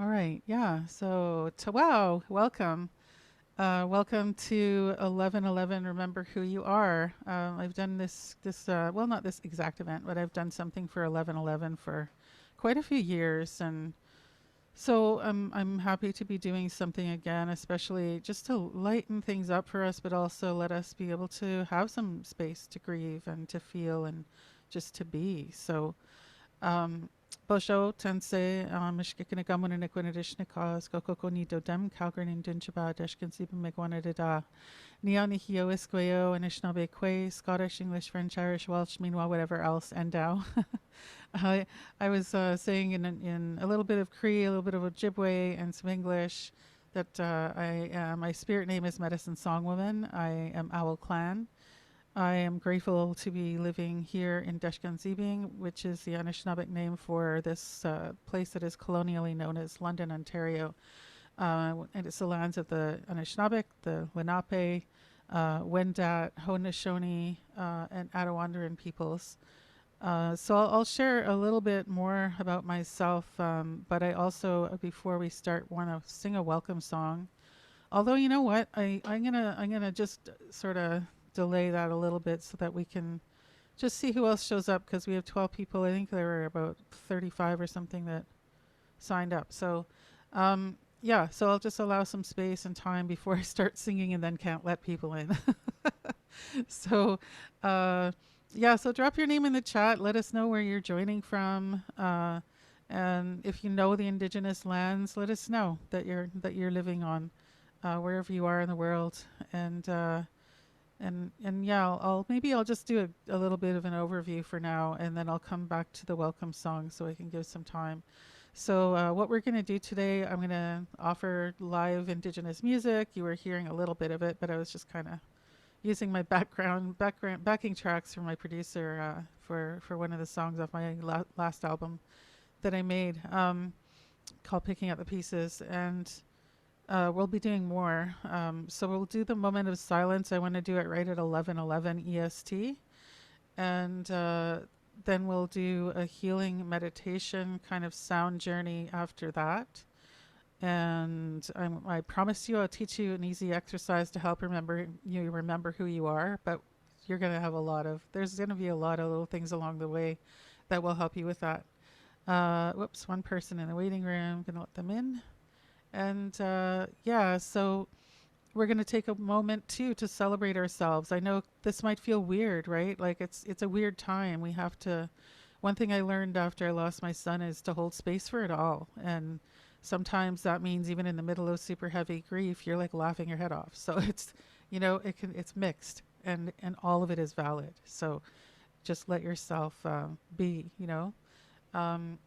All right. Yeah. So, wow, welcome. Welcome to 1111. Remember who you are. I've done well, not this exact event, but I've done something for 1111 for quite a few years. And so I'm happy to be doing something again, especially just to lighten things up for us, but also let us be able to have some space to grieve and to feel and just to be. So, Bosho tense mishkikina gamuna nikwanadishnika skokoko ni dodem kalgrin in dinchaba deshkin sipa megwanadada Neo Nihio Isqueo Anishinaabe Kwe Scottish English French Irish Welsh meanwhile whatever else Endau. I I was saying in a little bit of Cree, a little bit of Ojibwe, and some English that my spirit name is Medicine Songwoman. I am Owl Clan. I am grateful to be living here in Deshkun which is the Anishinaabeg name for this place that is colonially known as London, Ontario. And it's the lands of the Anishinaabeg, the Lenape, Wendat, Haudenosaunee, and Attawandaron peoples. So I'll share a little bit more about myself, but I also, before we start, want to sing a welcome song. Although you know what, I'm gonna just sort of delay that a little bit so that we can just see who else shows up because we have 12 people. I think there were about 35 or something that signed up. So yeah, so I'll just allow some space and time before I start singing and then can't let people in. So uh, yeah, so drop your name in the chat. Let us know where you're joining from. And if you know the Indigenous lands, let us know that you're living on wherever you are in the world. And yeah, I'll just do a little bit of an overview for now, and then I'll come back to the welcome song so I can give some time. So what we're going to do today, I'm going to offer live Indigenous music. You were hearing a little bit of it, but I was just kind of using my backing tracks from my producer for one of the songs off my last album that I made, called "Picking Up the Pieces," and we'll be doing more. So we'll do the moment of silence. I want to do it right at 11:11 EST, and then we'll do a healing meditation kind of sound journey after that. And I promise you, I'll teach you an easy exercise to help remember who you are. But you're going to have there's going to be a lot of little things along the way that will help you with that. Whoops, one person in the waiting room. Going to let them in. And yeah, so we're going to take a moment too to celebrate ourselves. I know this might feel weird, right? Like it's a weird time. We have to. One thing I learned after I lost my son is to hold space for it all. And sometimes that means even in the middle of super heavy grief, you're like laughing your head off. So it's mixed, and all of it is valid. So just let yourself be. Um,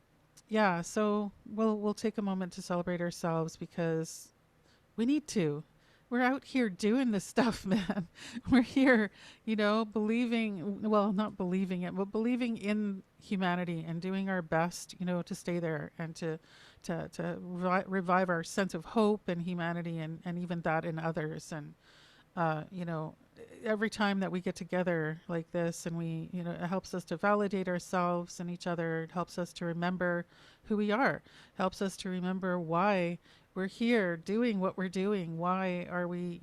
yeah. So we'll take a moment to celebrate ourselves because we need to. We're out here doing this stuff, man. We're here, believing, well, not believing it, but believing in humanity and doing our best, to stay there and to revive our sense of hope and humanity and even that in others. And, uh, you know, every time that we get together like this and it helps us to validate ourselves and each other. It helps us to remember who we are, helps us to remember why we're here doing what we're doing. Why are we,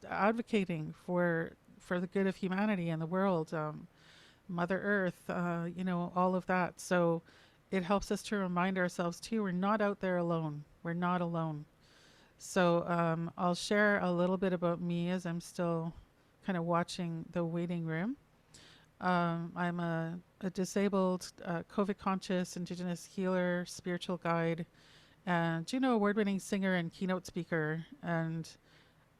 advocating for the good of humanity and the world, Mother Earth, all of that. So it helps us to remind ourselves too, we're not out there alone. We're not alone. So I'll share a little bit about me as I'm still kind of watching the waiting room. I'm a disabled, COVID conscious, Indigenous healer, spiritual guide, and Juno award-winning singer and keynote speaker. And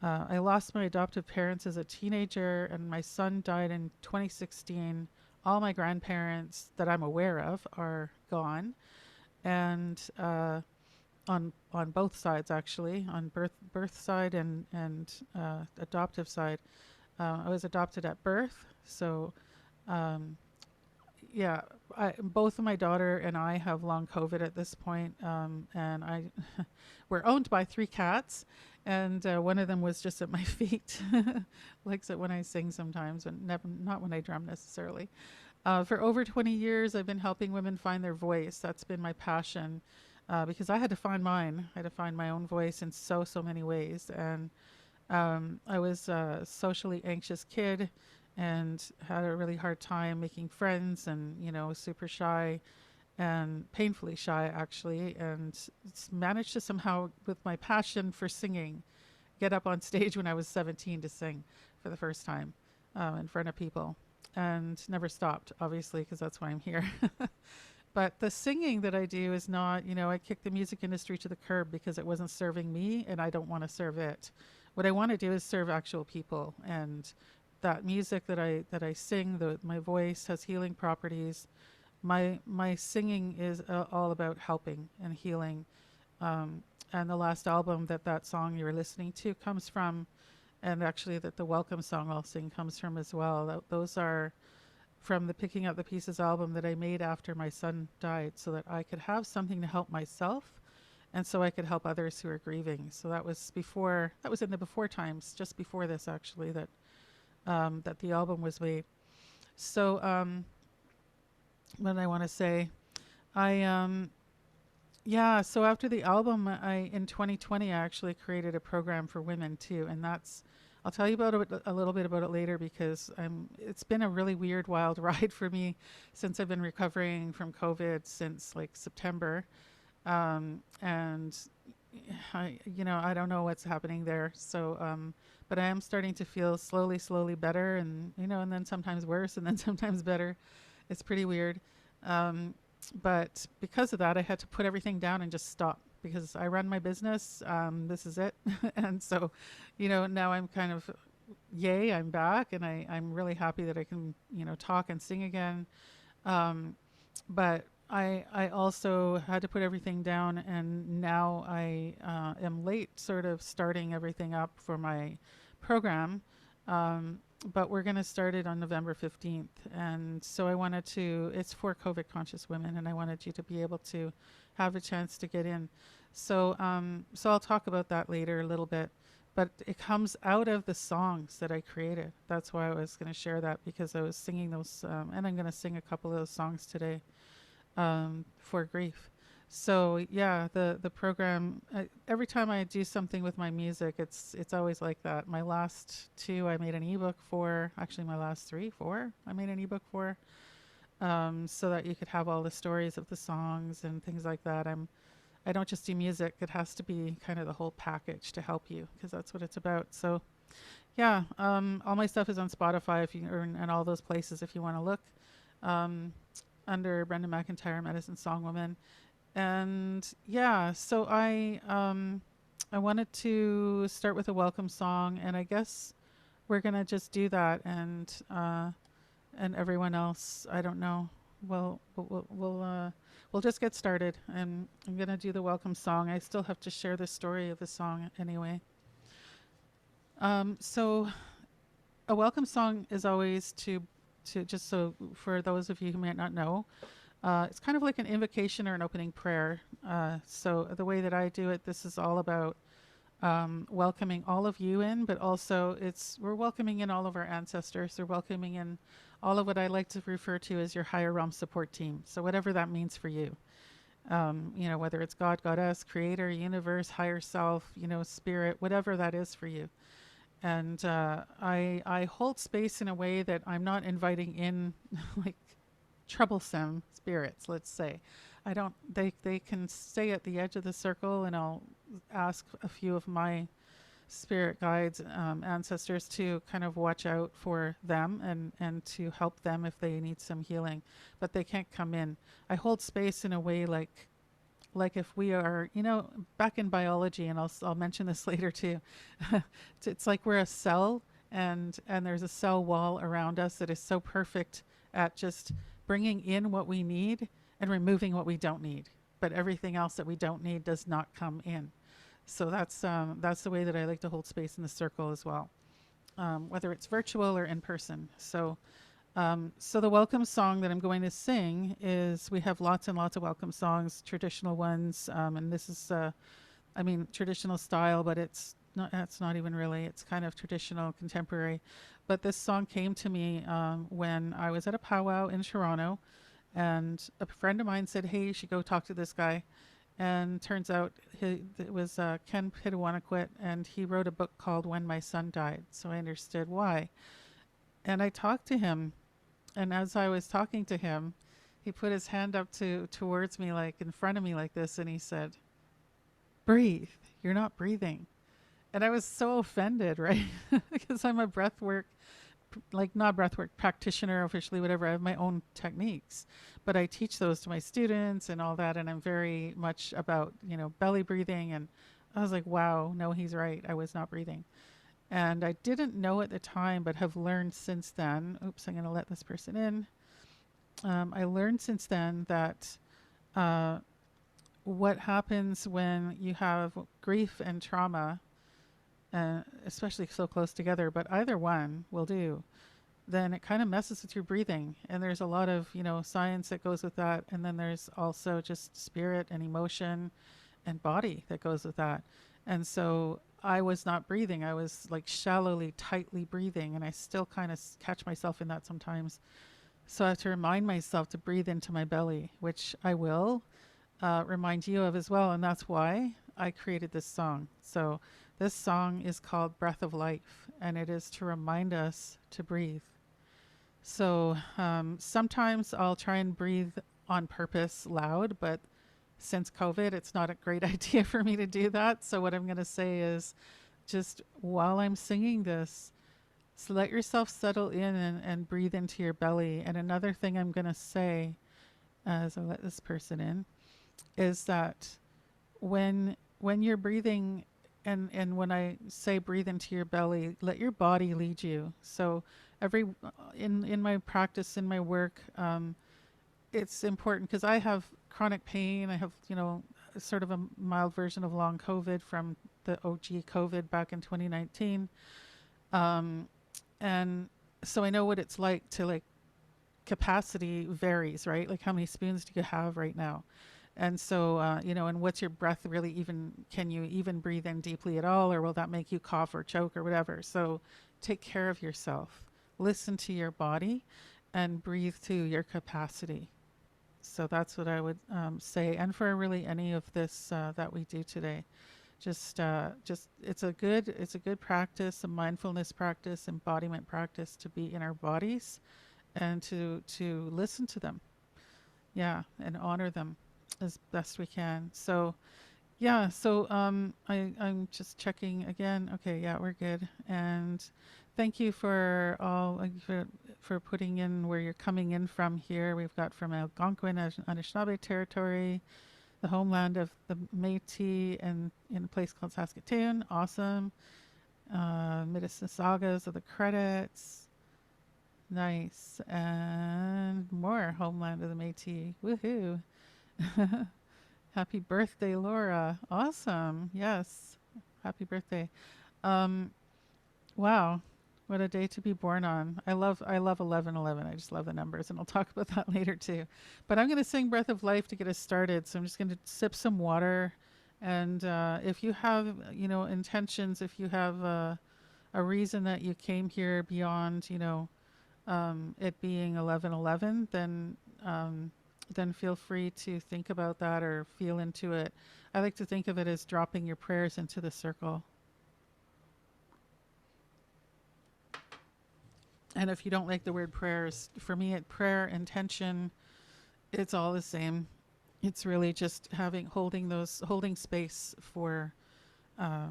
I lost my adoptive parents as a teenager, and my son died in 2016. All my grandparents that I'm aware of are gone, and on both sides actually, on birth side and adoptive side. I was adopted at birth, so um, yeah, both of my daughter and I have long COVID at this point, and we're owned by 3 cats, and one of them was just at my feet. Likes it when I sing sometimes, but not when I drum necessarily. For over 20 years, I've been helping women find their voice. That's been my passion. because I had to find mine. I had to find my own voice in so many ways. And I was a socially anxious kid and had a really hard time making friends and, super shy and painfully shy actually. And managed to somehow, with my passion for singing, get up on stage when I was 17 to sing for the first time in front of people. And never stopped, obviously, because that's why I'm here. But the singing that I do is not, I kicked the music industry to the curb because it wasn't serving me and I don't want to serve it. What I want to do is serve actual people, and that music that I sing, my voice has healing properties. My singing is all about helping and healing. And the last album that song you're listening to comes from, and actually that the welcome song I'll sing comes from as well. Those are from the Picking Up the Pieces album that I made after my son died, so that I could have something to help myself and so I could help others who are grieving. So that was before, that was in the before times, just before this actually, that the album was made. So what did I want to say? I Yeah, so after the album, I in 2020 I actually created a program for women too, and that's, I'll tell you about it a little bit about it later, because it's been a really weird, wild ride for me since I've been recovering from COVID since like September, and I don't know what's happening there. So, but I am starting to feel slowly better, and and then sometimes worse, and then sometimes better. It's pretty weird. Um, but because of that, I had to put everything down and just stop, because I run my business. This is it. And so, now I'm kind of, yay, I'm back, and I'm really happy that I can, talk and sing again. Um, but I also had to put everything down, and now I am late sort of starting everything up for my program. But we're going to start it on November 15th. And so I wanted to, it's for COVID conscious women, and I wanted you to be able to have a chance to get in. So I'll talk about that later a little bit. But it comes out of the songs that I created. That's why I was going to share that, because I was singing those, and I'm going to sing a couple of those songs today for grief. So yeah, the program. Every time I do something with my music, it's always like that. My last two, I made an ebook for. Actually, my last three, four, I made an ebook for, so that you could have all the stories of the songs and things like that. I don't just do music. It has to be kind of the whole package to help you, because that's what it's about. So yeah, all my stuff is on Spotify if you and all those places if you want to look, um, under Brenda MacIntyre, Medicine Song Woman. And yeah, so I wanted to start with a welcome song, and I guess we're gonna just do that, and everyone else, I don't know. We'll just get started, and I'm gonna do the welcome song. I still have to share the story of the song anyway. So a welcome song is always to just, so for those of you who might not know, it's kind of like an invocation or an opening prayer. So the way that I do it, this is all about welcoming all of you in, but also we're welcoming in all of our ancestors. We're welcoming in all of what I like to refer to as your higher realm support team. So whatever that means for you, whether it's God, Goddess, Creator, Universe, Higher Self, Spirit, whatever that is for you. And I hold space in a way that I'm not inviting in like troublesome spirits, let's say. I don't, they can stay at the edge of the circle, and I'll ask a few of my spirit guides, ancestors, to kind of watch out for them, and to help them if they need some healing, but they can't come in. I hold space in a way like if we are, back in biology, and I'll mention this later too. It's like we're a cell, and there's a cell wall around us that is so perfect at just bringing in what we need and removing what we don't need. But everything else that we don't need does not come in. So that's the way that I like to hold space in the circle as well, whether it's virtual or in person. So the welcome song that I'm going to sing is, we have lots and lots of welcome songs, traditional ones, and this is, traditional style, but it's not even really, it's kind of traditional, contemporary. But this song came to me when I was at a powwow in Toronto, and a friend of mine said, hey, you should go talk to this guy. And turns out it was Ken Pitawanakwit, and he wrote a book called When My Son Died. So I understood why. And I talked to him, and as I was talking to him, he put his hand up towards me, like in front of me, like this, and he said, "Breathe. You're not breathing." And I was so offended, right? Because I'm a breathwork, like not breathwork practitioner officially, whatever. I have my own techniques, but I teach those to my students and all that. And I'm very much about, belly breathing. And I was like, wow, no, he's right. I was not breathing. And I didn't know at the time, but have learned since then. Oops, I'm going to let this person in. I learned since then that uh, what happens when you have grief and trauma, especially so close together, but either one will do, then it kind of messes with your breathing. And there's a lot of, science that goes with that. And then there's also just spirit and emotion and body that goes with that. And so I was not breathing. I was like shallowly, tightly breathing. And I still kind of catch myself in that sometimes. So I have to remind myself to breathe into my belly, which I will remind you of as well. And that's why I created this song. So this song is called Breath of Life, and it is to remind us to breathe. So sometimes I'll try and breathe on purpose loud, but since COVID, it's not a great idea for me to do that. So what I'm going to say is just while I'm singing this, so let yourself settle in and breathe into your belly. And another thing I'm going to say as I let this person in is that when you're breathing, and when I say breathe into your belly, let your body lead you. So every in my practice, in my work, it's important because I have chronic pain. I have sort of a mild version of long COVID from the OG COVID back in 2019, and so I know what it's like to like capacity varies, right? Like how many spoons do you have right now? And so, and what's your breath really even, can you even breathe in deeply at all, or will that make you cough or choke or whatever? So take care of yourself, listen to your body, and breathe to your capacity. So that's what I would say. And for really any of this that we do today, just it's a good practice, a mindfulness practice, embodiment practice to be in our bodies and to listen to them, yeah, and honor them as best we can. So yeah, so I'm just checking again. Okay, yeah, we're good. And thank you for all for putting in where you're coming in from here. We've got from Algonquin, Anishinaabe territory, the homeland of the Métis, and in a place called Saskatoon. Awesome. Mississaugas of the credits. Nice. And more homeland of the Métis. Woohoo. Happy birthday, Laura. Awesome. Yes. Happy birthday. Um, wow. What a day to be born on. I love 1111. I just love the numbers, and I'll talk about that later too. But I'm going to sing Breath of Life to get us started. So I'm just going to sip some water. And if you have, intentions, if you have a reason that you came here beyond, it being 1111, then feel free to think about that or feel into it. I like to think of it as dropping your prayers into the circle. And if you don't like the word prayers, for me, prayer, intention, it's all the same. It's really just holding space uh,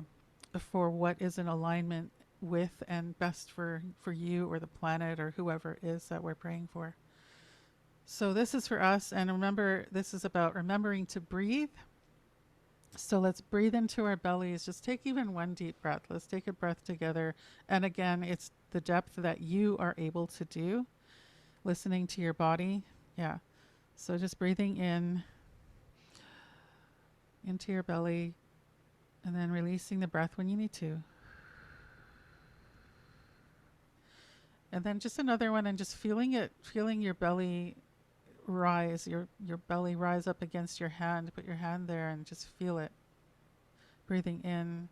for what is in alignment with and best for you or the planet or whoever it is that we're praying for. So this is for us, and remember, this is about remembering to breathe. So let's breathe into our bellies. Just take even one deep breath. Let's take a breath together. And again, it's the depth that you are able to do, listening to your body. Yeah. So just breathing in into your belly, and then releasing the breath when you need to. And then just another one, and just feeling your belly rise, your belly rise up against your hand. Put your hand there and just feel it. Breathing in.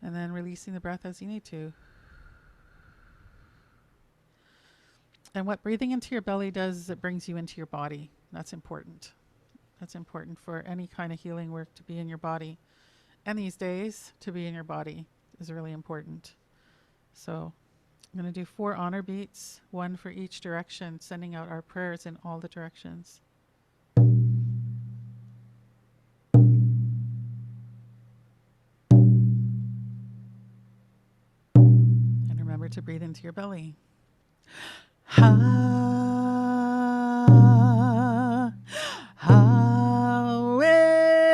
And then releasing the breath as you need to. And what breathing into your belly does is it brings you into your body. That's important. That's important for any kind of healing work, to be in your body. And these days, to be in your body is really important. So I'm going to do 4 honor beats, 1 for each direction, sending out our prayers in all the directions. And remember to breathe into your belly. Ha, ha, we,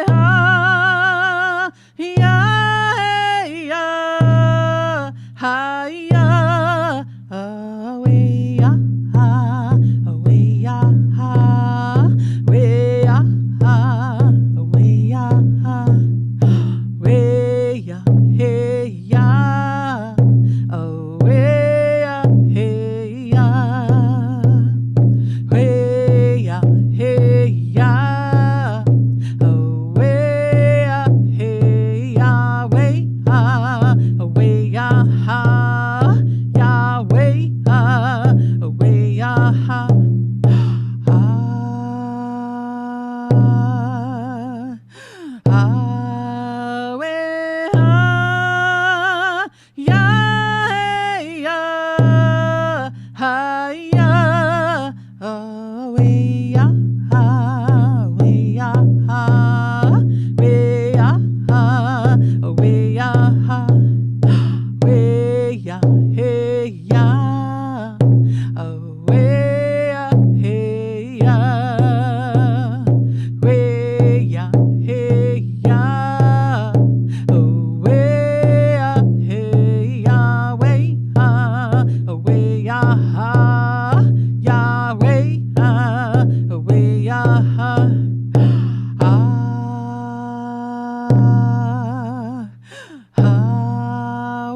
ha, ya, ya, ha, ya, we, ya, ha, we, ya, ha, we, ya, ha, we, ya, ha, we, ya, hey, ya, oh, we, ya, hey, ya. Way ya, hey ya, oh way ya, hey ya, way ha, ya way ha, way ha, ya hey ya, ha ya. We ya ha, we ya ha, we ya ha, we ya ha, we ya hey ya, we ya hey ya,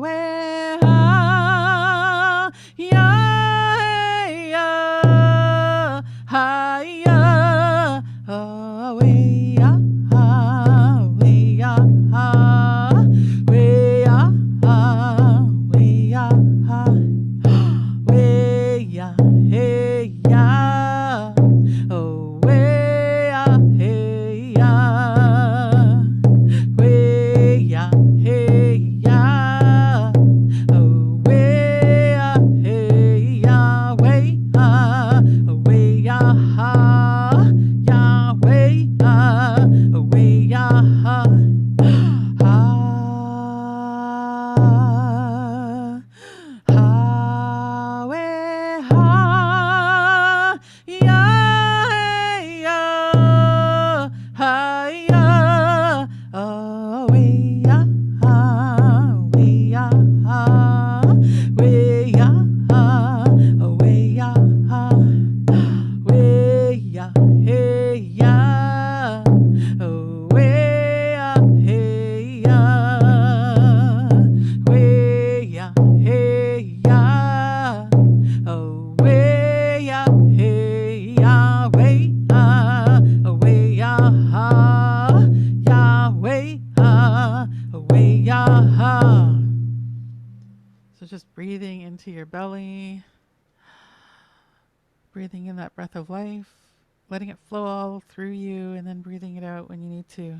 we ya hey ya, we ya hey ya, we ya ha. Yahweh, Yahweh, Yah, hey ya, oh way ya, hey ya, way ya, hey ya, oh way ya, hey ya, way ya ha, ya way ya ha. So just breathing into your belly, breathing in that breath of life, letting it flow all through you, and then breathing it out when you need to.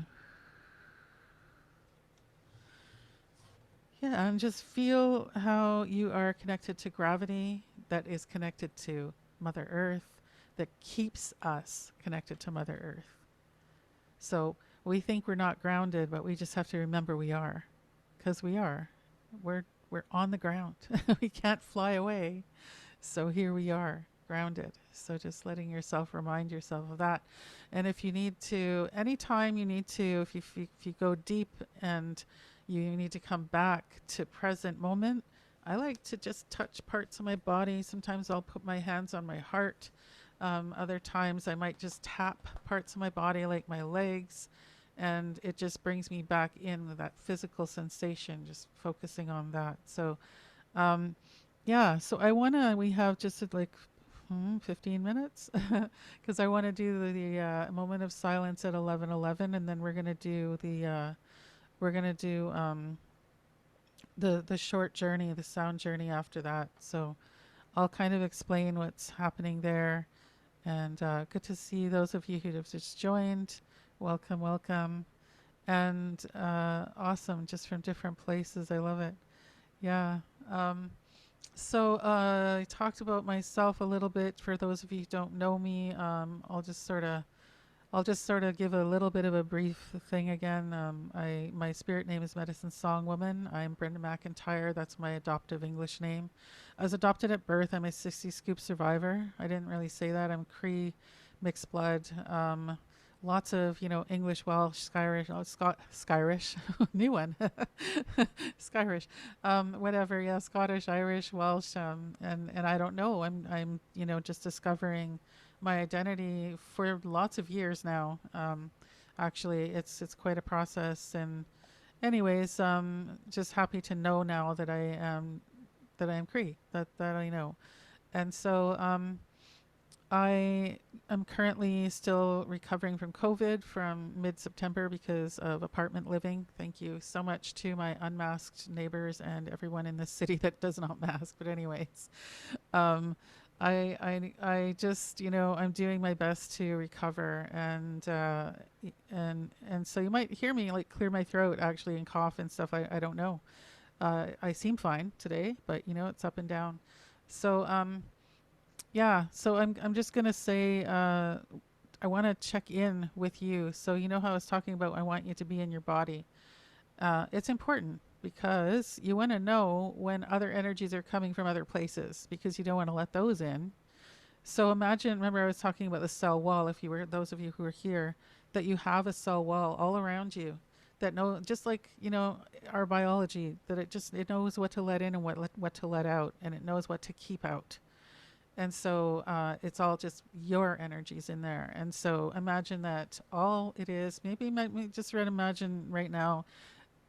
Yeah, and just feel how you are connected to gravity that is connected to Mother Earth, that keeps us connected to Mother Earth. So we think we're not grounded, but we just have to remember we are, because we are. We're on the ground. We can't fly away. So here we are, grounded. So just letting yourself remind yourself of that. And if you need to, anytime you need to, if you go deep and you need to come back to present moment, I like to just touch parts of my body. Sometimes I'll put my hands on my heart. Other times I might just tap parts of my body like my legs, and it just brings me back in with that physical sensation, just focusing on that. So yeah, so we have just 15 minutes because I want to do the moment of silence at 11:11, and then we're going to do the short journey, the sound journey after that. So I'll kind of explain what's happening there. And good to see those of you who have just joined. Welcome, welcome. And awesome, just from different places. I love it. Yeah. Um, I talked about myself a little bit. For those of you who don't know me, I'll just sort of give a little bit of a brief thing again. My spirit name is Medicine Song Woman. I'm Brenda MacIntyre. That's my adoptive English name. I was adopted at birth. I'm a 60 scoop survivor. I didn't really say that. I'm Cree, mixed blood. Lots of English, Welsh, Skyrish, Skyrish, new one, Skyrish, whatever. Yeah, Scottish, Irish, Welsh, and I don't know. I'm just discovering my identity for lots of years now. Actually, it's quite a process. And anyways, just happy to know now that I am Cree. That I know. And I am currently still recovering from COVID from mid-September because of apartment living. Thank you so much to my unmasked neighbors and everyone in this city that does not mask. But anyways, um, I just I'm doing my best to recover, and so you might hear me like clear my throat actually and cough and stuff. I don't know. I seem fine today, but it's up and down. So yeah, so I'm just gonna say I want to check in with you. So you know how I was talking about I want you to be in your body. It's important because you want to know when other energies are coming from other places because you don't want to let those in. So imagine, remember I was talking about the cell wall, if you were, those of you who are here, that you have a cell wall all around you that know, just like, our biology, that it knows what to let in and what to let out, and it knows what to keep out. And so it's all just your energies in there. And so imagine that all it is, maybe just imagine right now,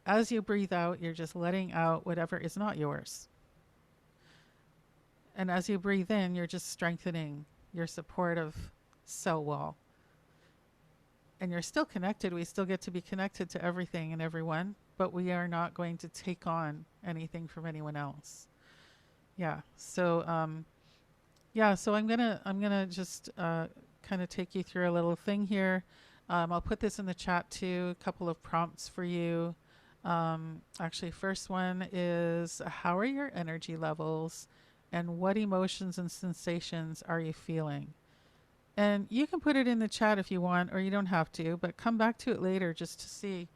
as you breathe out, you're just letting out whatever is not yours. And as you breathe in, you're just strengthening your supportive cell wall. And you're still connected. We still get to be connected to everything and everyone, but we are not going to take on anything from anyone else. Yeah. So I'm gonna just kind of take you through a little thing here. I'll put this in the chat too. A couple of prompts for you. Actually, first one is how are your energy levels, and what emotions and sensations are you feeling? And you can put it in the chat if you want, or you don't have to. But come back to it later just to see,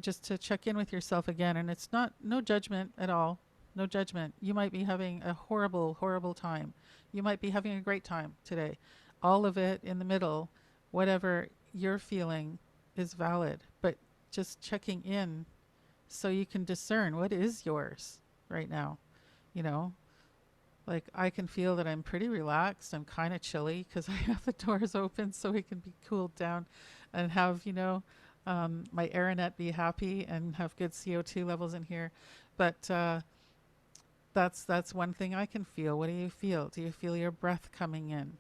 just to check in with yourself again. And it's no judgment at all. No judgment. You might be having a horrible, horrible time. You might be having a great time today. All of it in the middle, whatever you're feeling is valid. But just checking in so you can discern what is yours right now. You know, like I can feel that I'm pretty relaxed. I'm kind of chilly because I have the doors open so we can be cooled down and have, my aeronet be happy and have good CO2 levels in here. But that's one thing I can feel. What do you feel? Do you feel your breath coming in?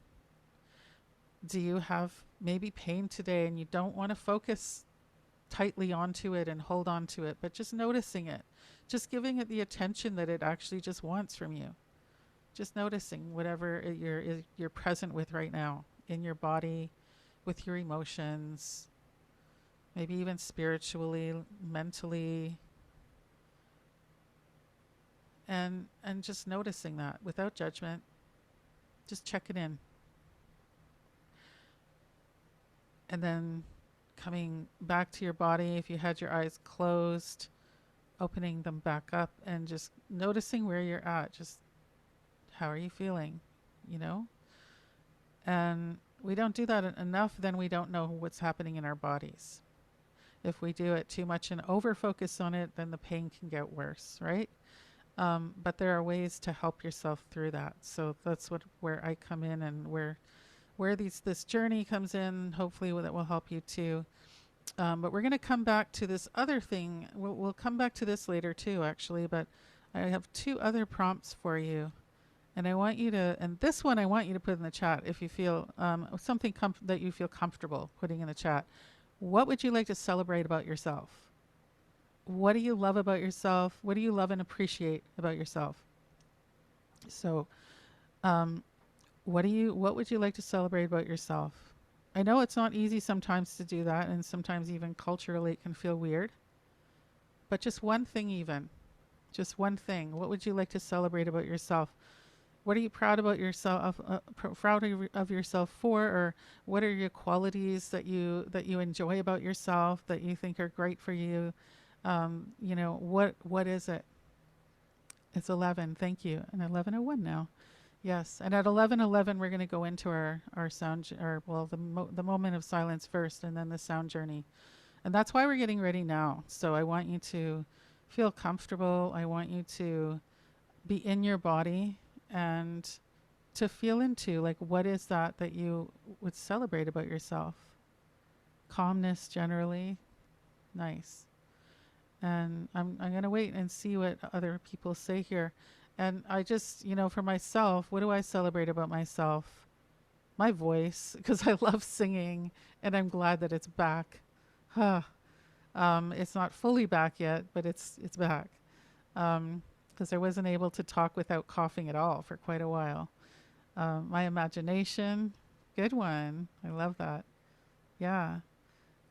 Do you have maybe pain today and you don't want to focus tightly onto it and hold on to it, but just noticing it, just giving it the attention that it actually just wants from you. Just noticing whatever you're present with right now in your body, with your emotions, maybe even spiritually, mentally, and just noticing that without judgment, just check it in. And then coming back to your body, if you had your eyes closed, opening them back up and just noticing where you're at. Just how are you feeling, And we don't do that enough, then we don't know what's happening in our bodies. If we do it too much and over focus on it, then the pain can get worse, right? But there are ways to help yourself through that. So that's where I come in, and where this journey comes in. Hopefully that will help you too. But we're going to come back to this other thing. We'll come back to this later too, actually. But I have two other prompts for you. And this one I want you to put in the chat if you feel something that you feel comfortable putting in the chat. What would you like to celebrate about yourself? What do you love about yourself? What do you love and appreciate about yourself? So Um, what would you like to celebrate about yourself? I know it's not easy sometimes to do that, and sometimes even culturally it can feel weird, but just one thing, even just one thing. What would you like to celebrate about yourself? What are you proud about yourself, proud of yourself for, or what are your qualities that you enjoy about yourself that you think are great for you? What is it? It's 11. Thank you. And 11:01 now. Yes. And at 11:11 we're going to go into our sound or well the moment of silence first, and then the sound journey. And that's why we're getting ready now. So I want you to feel comfortable. I want you to be in your body and to feel into like what is that you would celebrate about yourself. Calmness generally. Nice. And I'm going to wait and see what other people say here. And I just, for myself, what do I celebrate about myself? My voice, because I love singing and I'm glad that it's back. Huh. It's not fully back yet, but it's back. Because I wasn't able to talk without coughing at all for quite a while. My imagination, good one. I love that. Yeah.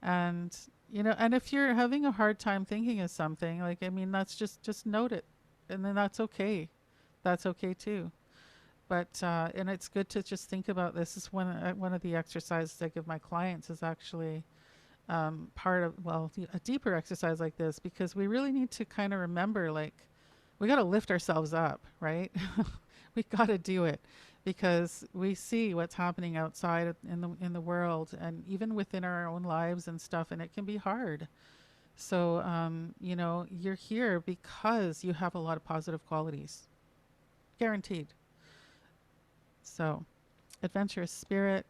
And and if you're having a hard time thinking of something, like I mean, that's just note it, and then that's okay. That's okay too. But and it's good to just think about this. Is one of the exercises I give my clients is actually part of a deeper exercise like this, because we really need to kind of remember like we got to lift ourselves up, right? We got to do it because we see what's happening outside in the world and even within our own lives and stuff, and it can be hard. So you're here because you have a lot of positive qualities, guaranteed. So adventurous spirit,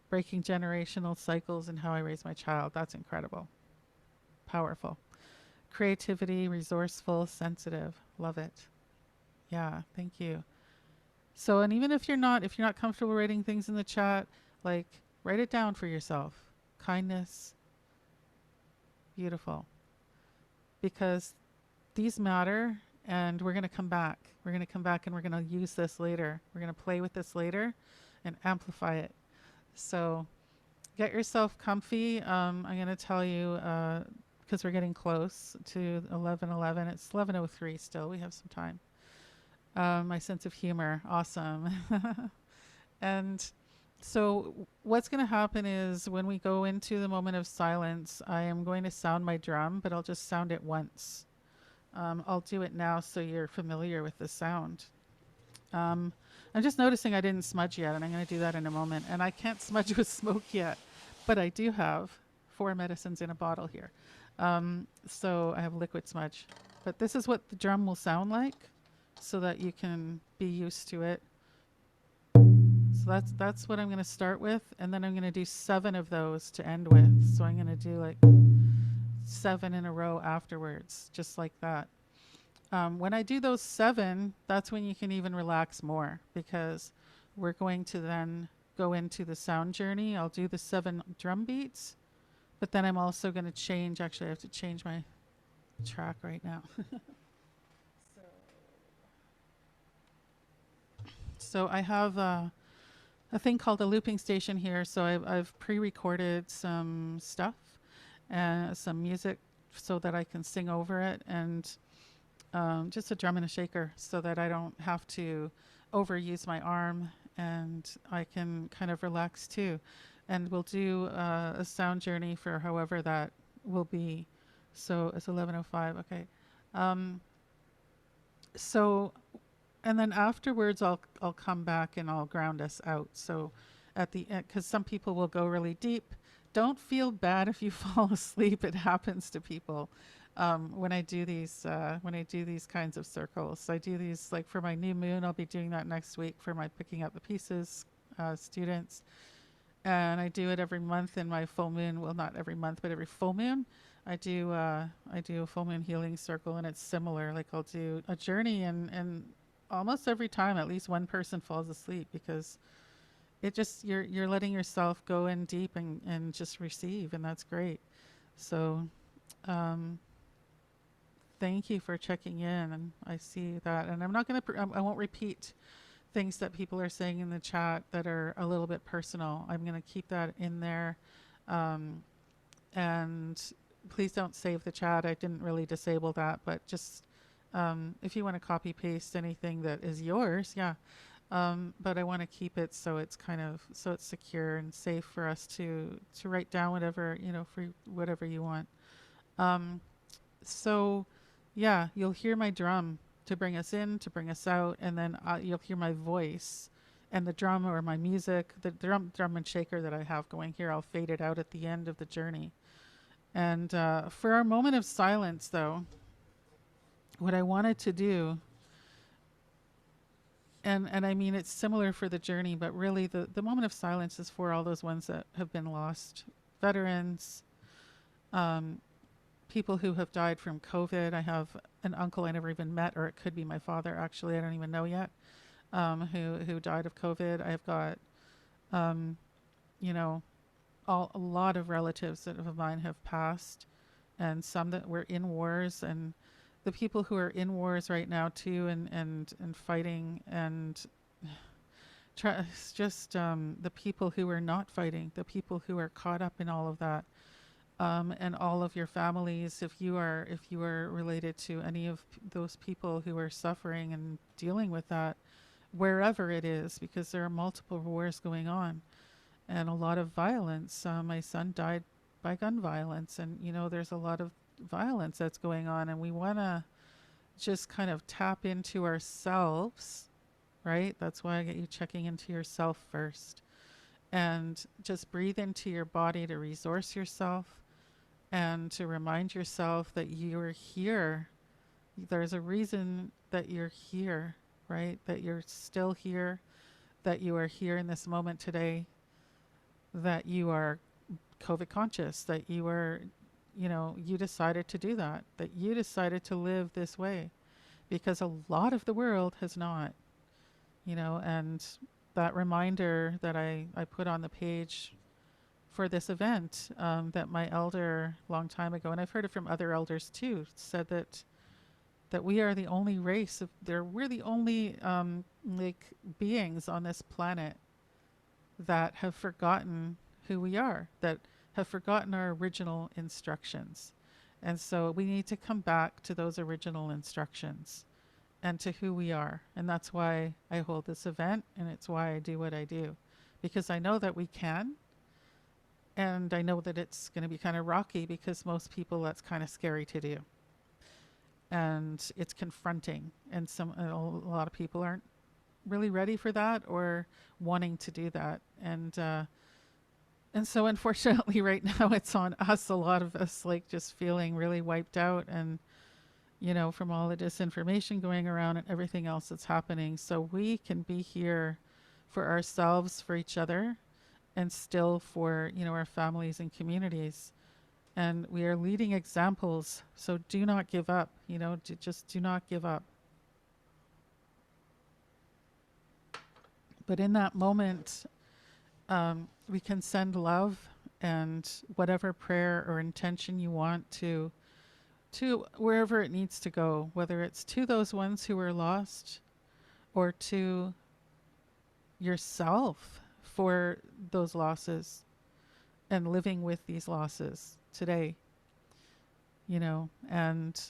breaking generational cycles, and how I raise my child. That's incredible, powerful. Creativity, resourceful, sensitive. Love it. Yeah, thank you. So, and even if you're not comfortable writing things in the chat, like write it down for yourself. Kindness, beautiful. Because these matter, and we're going to come back. We're going to come back and we're going to use this later. We're going to play with this later and amplify it. So, get yourself comfy. I'm going to tell you because we're getting close to 11:11. It's 11:03 still. We have some time. My sense of humor, awesome. And so, what's going to happen is when we go into the moment of silence, I am going to sound my drum, but I'll just sound it once. I'll do it now so you're familiar with the sound. Um, I'm just noticing I didn't smudge yet, and I'm going to do that in a moment. And I can't smudge with smoke yet, but I do have 4 medicines in a bottle here. So I have liquid smudge. But this is what the drum will sound like so that you can be used to it. So that's what I'm going to start with, and then I'm going to do 7 of those to end with. So I'm going to do like 7 in a row afterwards, just like that. When I do those 7, that's when you can even relax more, because we're going to then go into the sound journey. I'll do the 7 drum beats, but then I'm also going to change. Actually, I have to change my track right now. So I have a thing called a looping station here. So I've pre-recorded some stuff and some music so that I can sing over it, and just a drum and a shaker so that I don't have to overuse my arm and I can kind of relax too. And we'll do a sound journey for however that will be. So it's 11:05. Okay. Um, so and then afterwards I'll come back and I'll ground us out. So at the end, because some people will go really deep, don't feel bad if you fall asleep. It happens to people. When I do these kinds of circles, I do these like for my new moon. I'll be doing that next week for my picking up the pieces students, and I do it every month in my full moon. Well, not every month, but every full moon. I do a full moon healing circle, and it's similar. Like I'll do a journey, and almost every time at least one person falls asleep, because it just you're letting yourself go in deep and just receive, and that's great. So thank you for checking in, and I see that, and I'm not going to I won't repeat things that people are saying in the chat that are a little bit personal. I'm going to keep that in there. Um, and please don't save the chat. I didn't really disable that, but just if you want to copy paste anything that is yours, yeah. But I want to keep it so it's kind of so it's secure and safe for us to write down whatever, you know, for whatever you want. Um, so yeah, you'll hear my drum to bring us in, to bring us out, and then you'll hear my voice and the drum or my music, the drum and shaker that I have going here. I'll fade it out at the end of the journey. And for our moment of silence, though, what I wanted to do, and I mean it's similar for the journey, but really the moment of silence is for all those ones that have been lost, veterans, um, people who have died from COVID. I have an uncle I never even met, or it could be my father actually, I don't even know yet, who died of COVID. I've got, you know, a lot of relatives that of mine have passed, and some that were in wars, and the people who are in wars right now too, and fighting, and just the people who are not fighting, the people who are caught up in all of that, and all of your families, if you are related to any of those people who are suffering and dealing with that, wherever it is, because there are multiple wars going on and a lot of violence. My son died by gun violence, and you know there's a lot of violence that's going on, and we want to just kind of tap into ourselves, right? That's why I get you checking into yourself first, and just breathe into your body to resource yourself and to remind yourself that you're here. There's a reason that you're here, right? That you're still here, that you are here in this moment today, that you are COVID conscious, that you are, you know, you decided to do that, that you decided to live this way, because a lot of the world has not, you know. And that reminder that I put on the page for this event, that my elder long time ago, and I've heard it from other elders too, said that we are the only race of we're the only like beings on this planet that have forgotten who we are, that have forgotten our original instructions. And so we need to come back to those original instructions and to who we are. And that's why I hold this event, and it's why I do what I do, because I know that we can. And I know that it's going to be kind of rocky, because most people, that's kind of scary to do. And it's confronting. And a lot of people aren't really ready for that or wanting to do that. And so unfortunately right now it's on us, a lot of us, like just feeling really wiped out, and you know, from all the disinformation going around and everything else that's happening. So we can be here for ourselves, for each other, and still for, you know, our families and communities. And we are leading examples, so do not give up, you know, just do not give up. But in that moment, we can send love and whatever prayer or intention you want to wherever it needs to go, whether it's to those ones who are lost or to yourself for those losses and living with these losses today, you know, and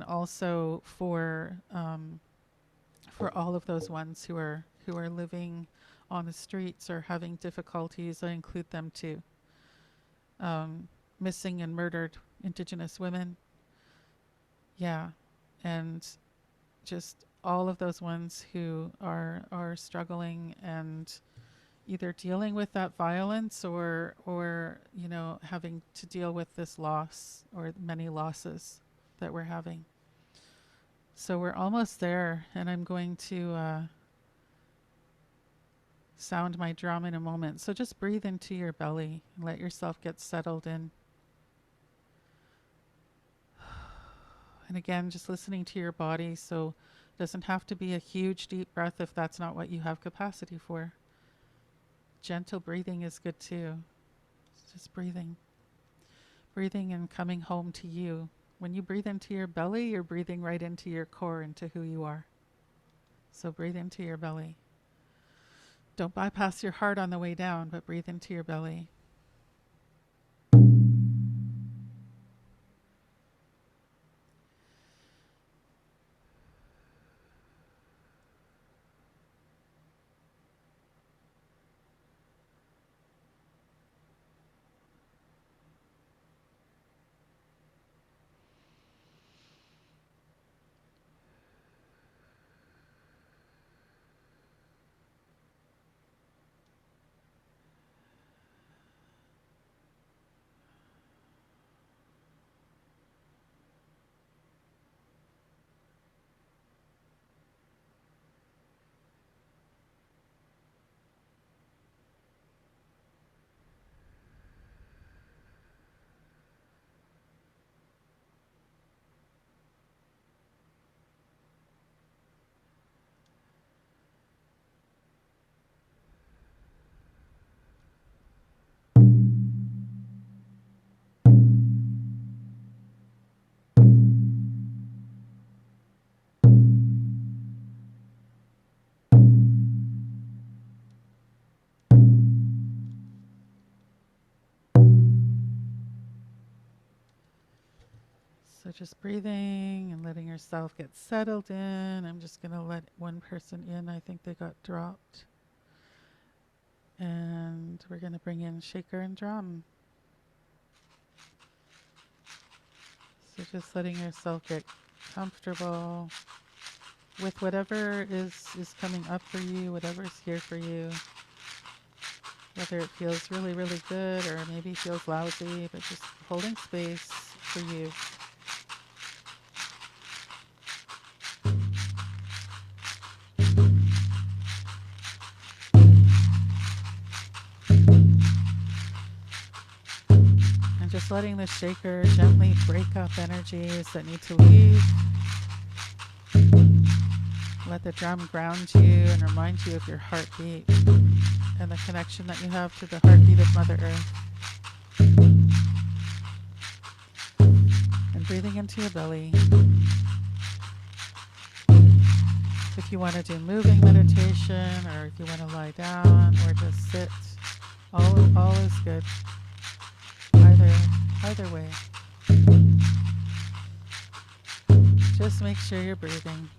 also for all of those ones who are living on the streets or having difficulties. I include them too. Missing and murdered Indigenous women. Yeah. And just all of those ones who are struggling and either dealing with that violence or you know, having to deal with this loss or many losses that we're having. So we're almost there, and I'm going to sound my drum in a moment. So just breathe into your belly and let yourself get settled in. And again, just listening to your body. So it doesn't have to be a huge deep breath if that's not what you have capacity for. Gentle breathing is good too. It's just breathing and coming home to you. When you breathe into your belly, you're breathing right into your core, into who you are. So breathe into your belly. Don't bypass your heart on the way down, but breathe into your belly. So just breathing and letting yourself get settled in. I'm just going to let one person in. I think they got dropped. And we're going to bring in shaker and drum. So just letting yourself get comfortable with whatever is coming up for you, whatever's here for you. Whether it feels really, really good or maybe feels lousy, but just holding space for you. And just letting the shaker gently break up energies that need to leave. Let the drum ground you and remind you of your heartbeat and the connection that you have to the heartbeat of Mother Earth. And breathing into your belly. If you want to do moving meditation, or if you want to lie down or just sit, all is good. Either way. Just make sure you're breathing.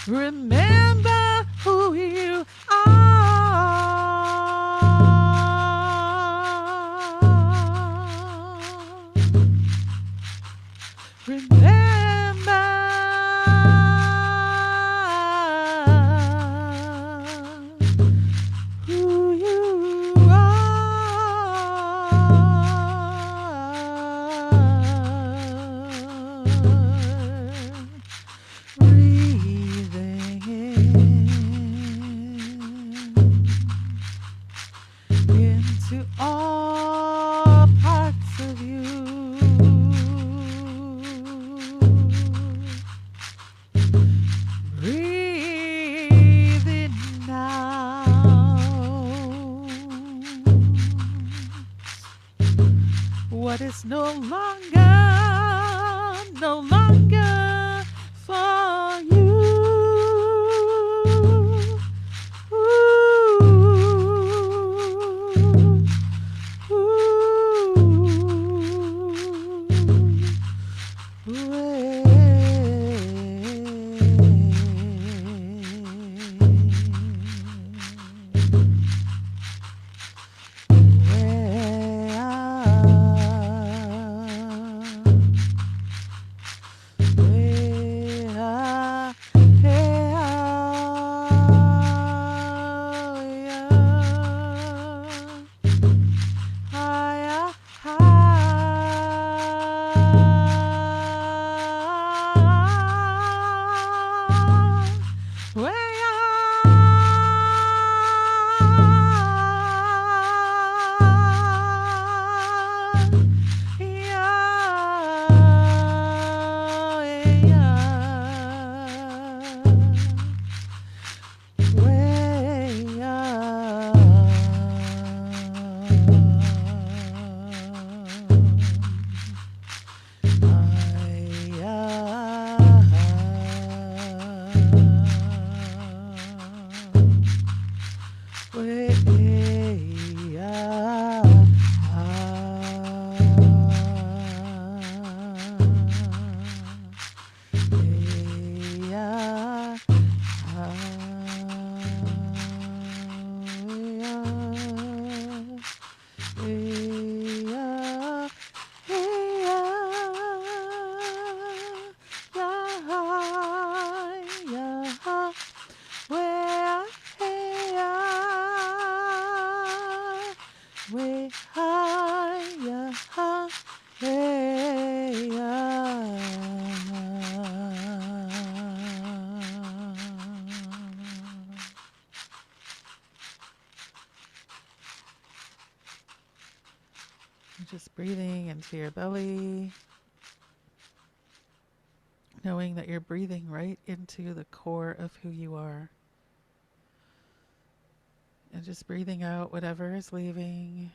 Remember who you are. Remember who you are. Breathing into all parts of you. Breathing out what is no longer for you. Just breathing into your belly, knowing that you're breathing right into the core of who you are. And just breathing out whatever is leaving.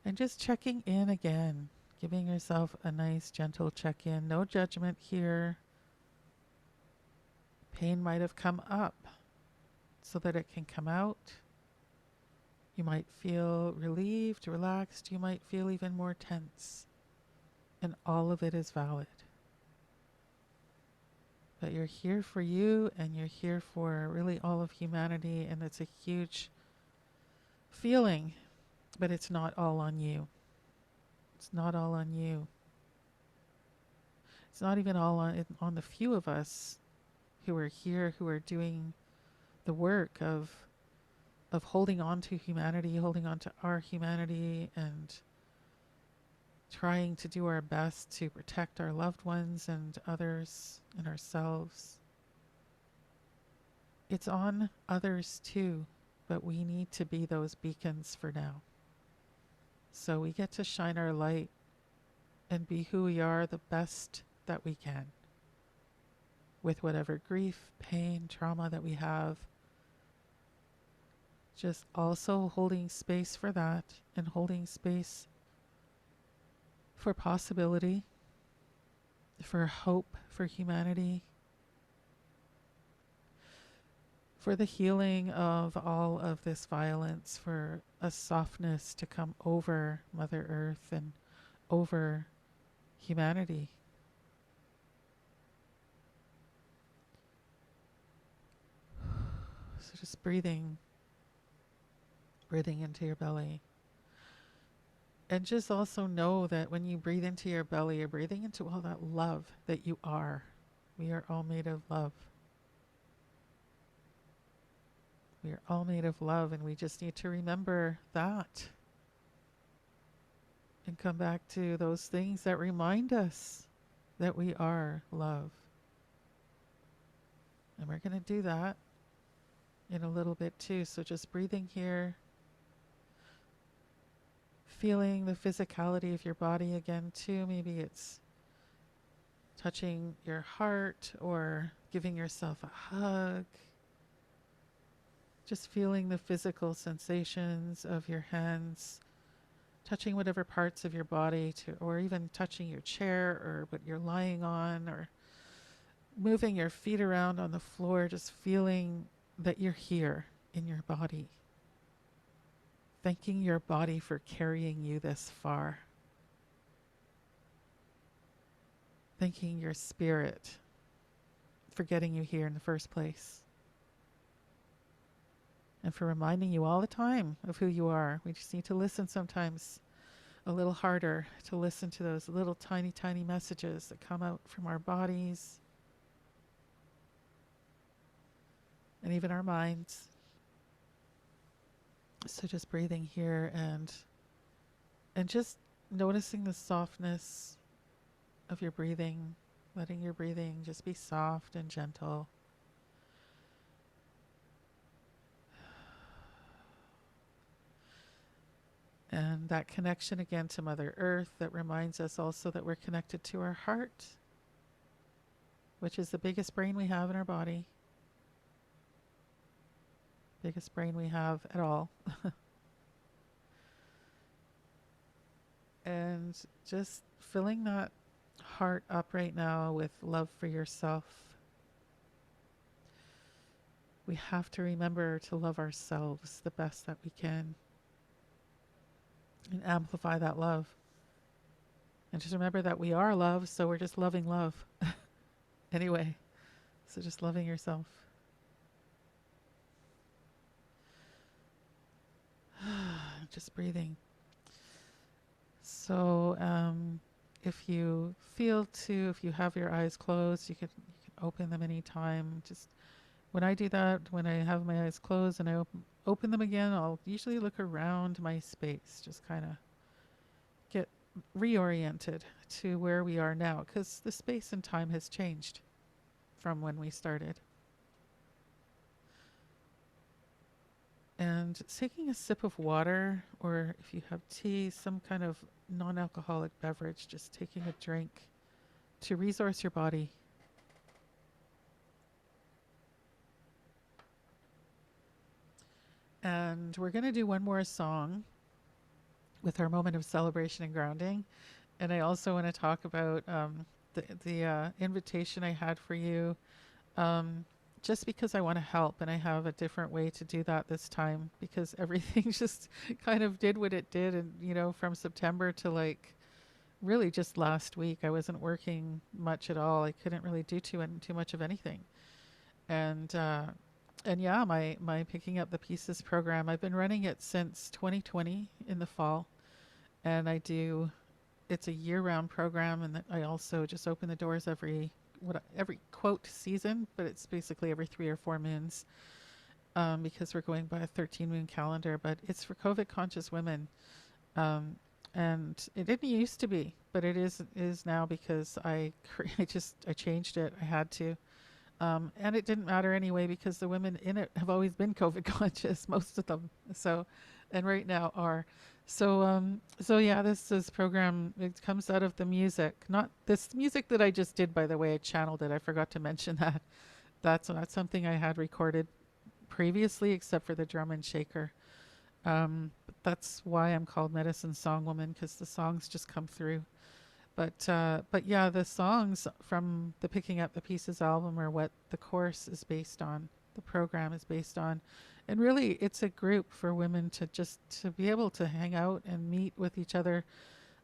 And just checking in again, Giving yourself a nice gentle check-in. No judgment here. Pain might have come up so that it can come out. You might feel relieved, relaxed. You might feel even more tense. And all of it is valid. But you're here for you, and you're here for really all of humanity, and it's a huge feeling, but it's not all on you. It's not all on you. It's not even all on the few of us who are here, who are doing the work of holding on to humanity, holding on to our humanity, and trying to do our best to protect our loved ones and others and ourselves. It's on others too, but we need to be those beacons for now. So we get to shine our light and be who we are the best that we can, with whatever grief, pain, trauma that we have. Just also holding space for that, and holding space for possibility, for hope for humanity, for the healing of all of this violence, for a softness to come over Mother Earth and over humanity. So just breathing into your belly. And just also know that when you breathe into your belly, you're breathing into all that love that you are. We are all made of love. We are all made of love, and we just need to remember that. And come back to those things that remind us that we are love. And we're going to do that in a little bit too. So just breathing here. Feeling the physicality of your body again too. Maybe it's touching your heart or giving yourself a hug. Just feeling the physical sensations of your hands, touching whatever parts of your body, or even touching your chair or what you're lying on, or moving your feet around on the floor, just feeling that you're here in your body. Thanking your body for carrying you this far. Thanking your spirit for getting you here in the first place. And for reminding you all the time of who you are. We just need to listen sometimes a little harder, to listen to those little tiny, tiny messages that come out from our bodies and even our minds. So just breathing here and just noticing the softness of your breathing, letting your breathing just be soft and gentle. And that connection again to Mother Earth that reminds us also that we're connected to our heart, which is the biggest brain we have in our body. Biggest brain we have at all. And just filling that heart up right now with love for yourself. We have to remember to love ourselves the best that we can and amplify that love. And just remember that we are love, so we're just loving love anyway. So just loving yourself. Just breathing. So if you feel to, if you have your eyes closed, you can open them anytime. Just when I do that, when I have my eyes closed and I open them again, I'll usually look around my space, just kind of get reoriented to where we are now, because the space and time has changed from when we started. And taking a sip of water, or if you have tea, some kind of non-alcoholic beverage, just taking a drink to resource your body. And we're going to do one more song with our moment of celebration and grounding. And I also want to talk about the invitation I had for you. Um, just because I want to help, and I have a different way to do that this time because everything just kind of did what it did, and from September to like really just last week, I wasn't working much at all. I couldn't really do too much of anything, and yeah, my picking up the pieces program. I've been running it since 2020 in the fall, and I do. It's a year-round program, and I also just open the doors every quote season, but it's basically every 3 or 4 moons, because we're going by a 13 moon calendar. But it's for COVID conscious women, um, and it didn't used to be, but it is now because I changed it. I had to. And it didn't matter anyway because the women in it have always been COVID conscious, most of them. So, and right now are. So yeah, this program, it comes out of the music, not this music that I just did, by the way. I channeled it. I forgot to mention that. That's not something I had recorded previously, except for the drum and shaker. But that's why I'm called Medicine Song Woman, because the songs just come through. But yeah, the songs from the Picking Up the Pieces album are what the course is based on. The program is based on, and really, it's a group for women to be able to hang out and meet with each other.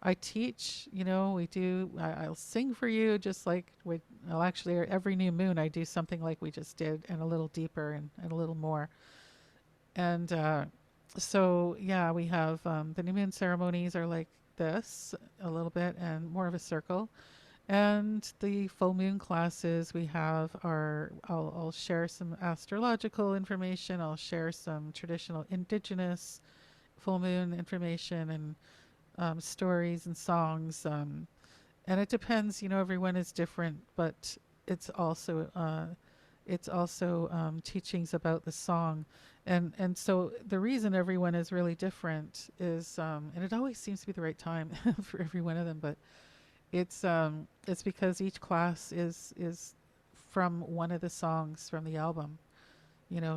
I teach, we do. I'll sing for you, just like well, actually, every new moon I do something like we just did, and a little deeper and a little more. And so yeah, we have the new moon ceremonies are like this a little bit and more of a circle. And the full moon classes we have are, I'll share some astrological information. I'll share some traditional Indigenous full moon information and stories and songs. And it depends, everyone is different, but it's also teachings about the song. And so the reason everyone is really different is, and it always seems to be the right time for every one of them, but it's because each class is from one of the songs from the album.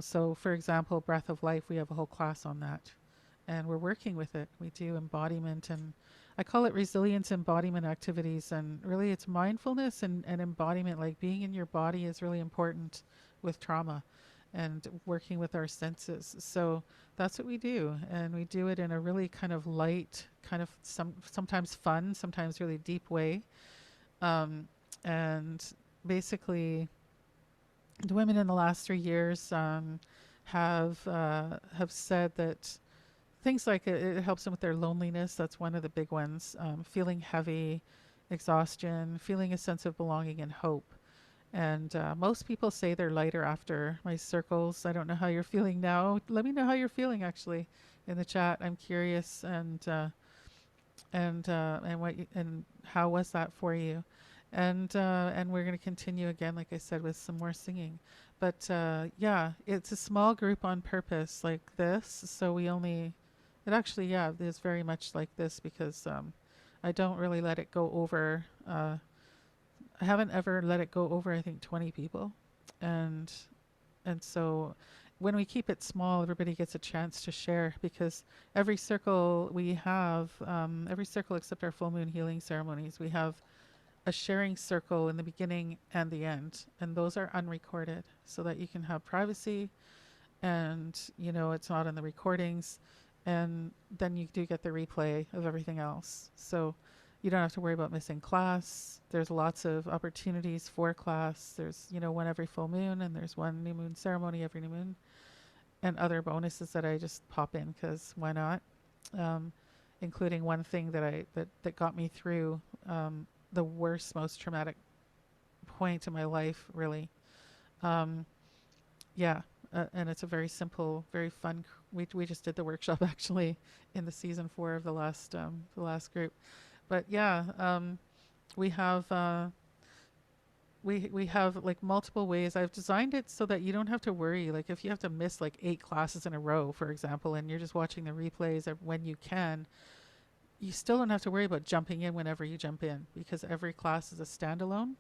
So for example, Breath of Life, we have a whole class on that, and we're working with it. We do embodiment, and I call it resilience embodiment activities, and really it's mindfulness and embodiment. Like being in your body is really important with trauma and working with our senses. So that's what we do, and we do it in a really kind of light, kind of sometimes fun, sometimes really deep way. And basically, the women in the last 3 years have said that things like it helps them with their loneliness. That's one of the big ones. Feeling heavy, exhaustion, feeling a sense of belonging and hope. And most people say they're lighter after my circles. I don't know how you're feeling now. Let me know how you're feeling actually in the chat. I'm curious, and how was that for you? And we're going to continue again, like I said, with some more singing. But yeah, it's a small group on purpose, like this. So it actually, yeah, is very much like this because I don't really let it go over. I haven't ever let it go over, I think, 20 people. And so when we keep it small, everybody gets a chance to share because every circle we have, every circle except our full moon healing ceremonies, we have a sharing circle in the beginning and the end. And those are unrecorded so that you can have privacy and, it's not in the recordings. And then you do get the replay of everything else. So you don't have to worry about missing class. There's lots of opportunities for class. There's, one every full moon, and there's one new moon ceremony every new moon, and other bonuses that I just pop in because why not? Including one thing that got me through the worst, most traumatic point in my life, really. Yeah, and it's a very simple, very fun. We just did the workshop actually in the season 4 of the last group. But yeah, we have we have like multiple ways. I've designed it so that you don't have to worry. Like if you have to miss like 8 classes in a row, for example, and you're just watching the replays when you can, you still don't have to worry about jumping in whenever you jump in because every class is a standalone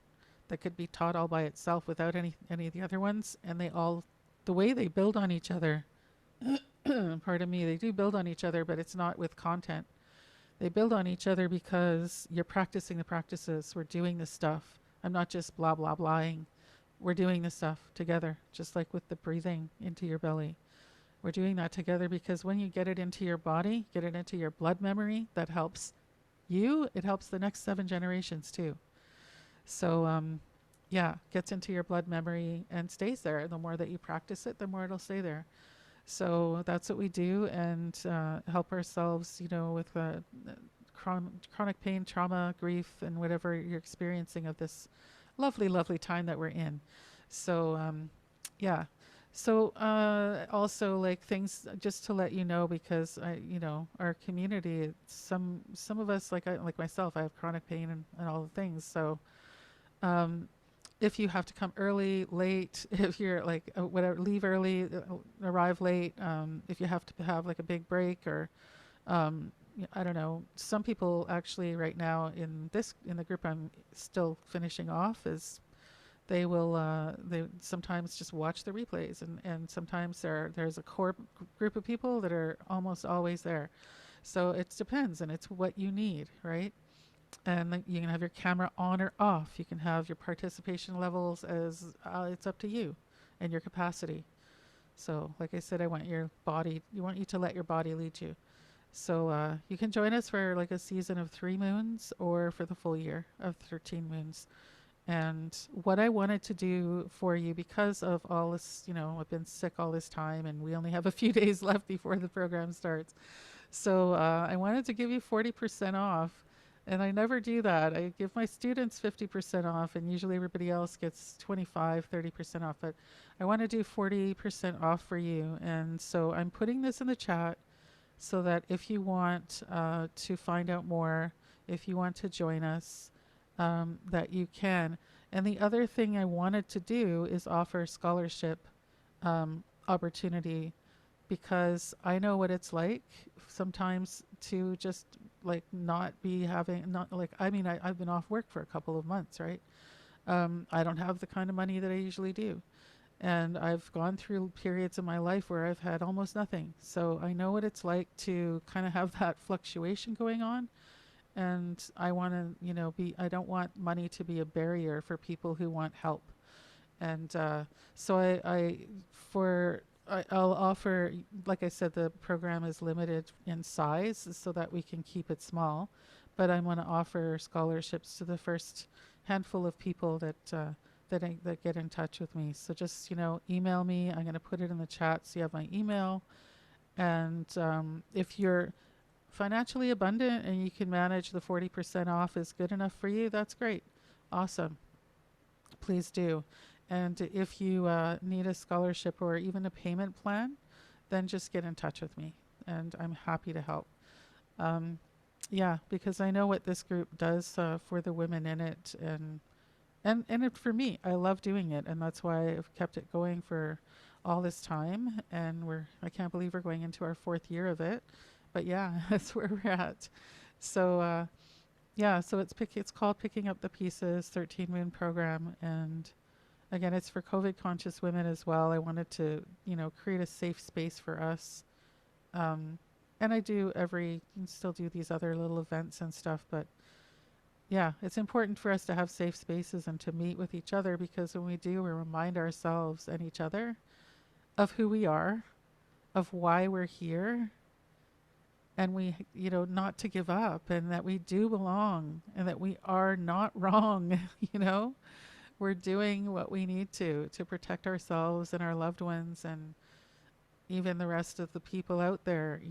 that could be taught all by itself without any of the other ones, and the way they build on each other. Pardon me, they do build on each other, but it's not with content. They build on each other because you're practicing the practices. We're doing the stuff. I'm not just blah, blah, blahing. We're doing the stuff together, just like with the breathing into your belly. We're doing that together because when you get it into your body, get it into your blood memory, that helps you. It helps the next 7 generations too. So, yeah, gets into your blood memory and stays there. The more that you practice it, the more it'll stay there. So that's what we do, and help ourselves, with chronic pain, trauma, grief, and whatever you're experiencing of this lovely, lovely time that we're in. So, yeah. So also like things just to let you know, because our community, some of us, like myself, I have chronic pain and all the things. So um, if you have to come early, late, if you're like whatever, leave early, arrive late, if you have to have like a big break, or I don't know. Some people actually right now in the group I'm still finishing off is they sometimes just watch the replays, and sometimes there's a core group of people that are almost always there. So it depends, and it's what you need, right? And like, you can have your camera on or off. You can have your participation levels as it's up to you and your capacity. So, like I said, you want you to let your body lead you. So you can join us for like a season of 3 moons or for the full year of 13 moons. And what I wanted to do for you, because of all this, I've been sick all this time and we only have a few days left before the program starts. So I wanted to give you 40% off. And I never do that. I give my students 50% off, and usually everybody else gets 25, 30% off. But I want to do 40% off for you. And so I'm putting this in the chat so that if you want to find out more, if you want to join us, that you can. And the other thing I wanted to do is offer scholarship opportunity, because I know what it's like sometimes to just like not be having, not like, I mean, I've been off work for a couple of months, right? I don't have the kind of money that I usually do. And I've gone through periods in my life where I've had almost nothing. So I know what it's like to kind of have that fluctuation going on. And I want to, I don't want money to be a barrier for people who want help. And so I'll offer, like I said, the program is limited in size so that we can keep it small. But I want to offer scholarships to the first handful of people that get in touch with me. So just, email me. I'm going to put it in the chat so you have my email. And if you're financially abundant and you can manage the 40% off is good enough for you, that's great. Awesome. Please do. And if you need a scholarship or even a payment plan, then just get in touch with me and I'm happy to help. Yeah, because I know what this group does for the women in it, and it, for me, I love doing it, and that's why I've kept it going for all this time. And I can't believe we're going into our 4th year of it, but yeah, that's where we're at. So yeah, so it's called Picking Up the Pieces 13 Moon Program, and again, it's for COVID conscious women as well. I wanted to, create a safe space for us. And I still do these other little events and stuff, but yeah, it's important for us to have safe spaces and to meet with each other, because when we do, we remind ourselves and each other of who we are, of why we're here, and not to give up, and that we do belong, and that we are not wrong. We're doing what we need to protect ourselves and our loved ones, and even the rest of the people out there,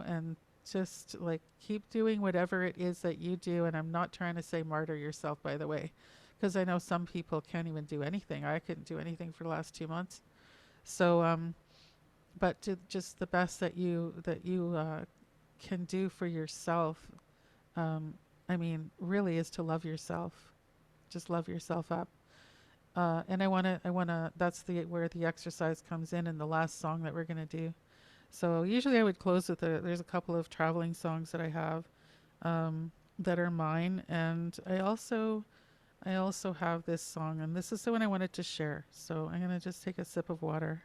and just like keep doing whatever it is that you do. And I'm not trying to say martyr yourself, by the way, because I know some people can't even do anything. I couldn't do anything for the last 2 months. So, but just the best that you can do for yourself. I mean, really is to love yourself. Just love yourself up. And I wanna. That's where the exercise comes in the last song that we're gonna do. So usually I would close with there's a couple of traveling songs that I have, that are mine, and I also have this song, and this is the one I wanted to share. So I'm gonna just take a sip of water.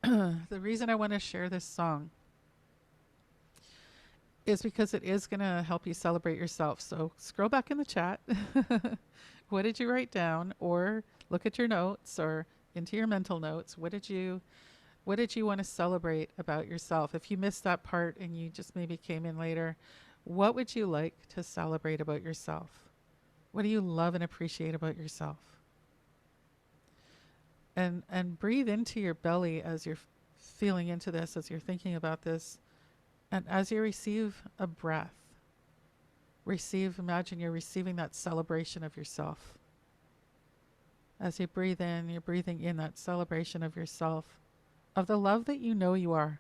The reason I want to share this song is because it is going to help you celebrate yourself. So scroll back in the chat. What did you write down? Or look at your notes or into your mental notes. What did you want to celebrate about yourself? If you missed that part and you just maybe came in later, what would you like to celebrate about yourself? What do you love and appreciate about yourself? And breathe into your belly as you're feeling into this, as you're thinking about this, and as you receive a breath, imagine you're receiving that celebration of yourself. As you breathe in, you're breathing in that celebration of yourself, of the love that you know you are.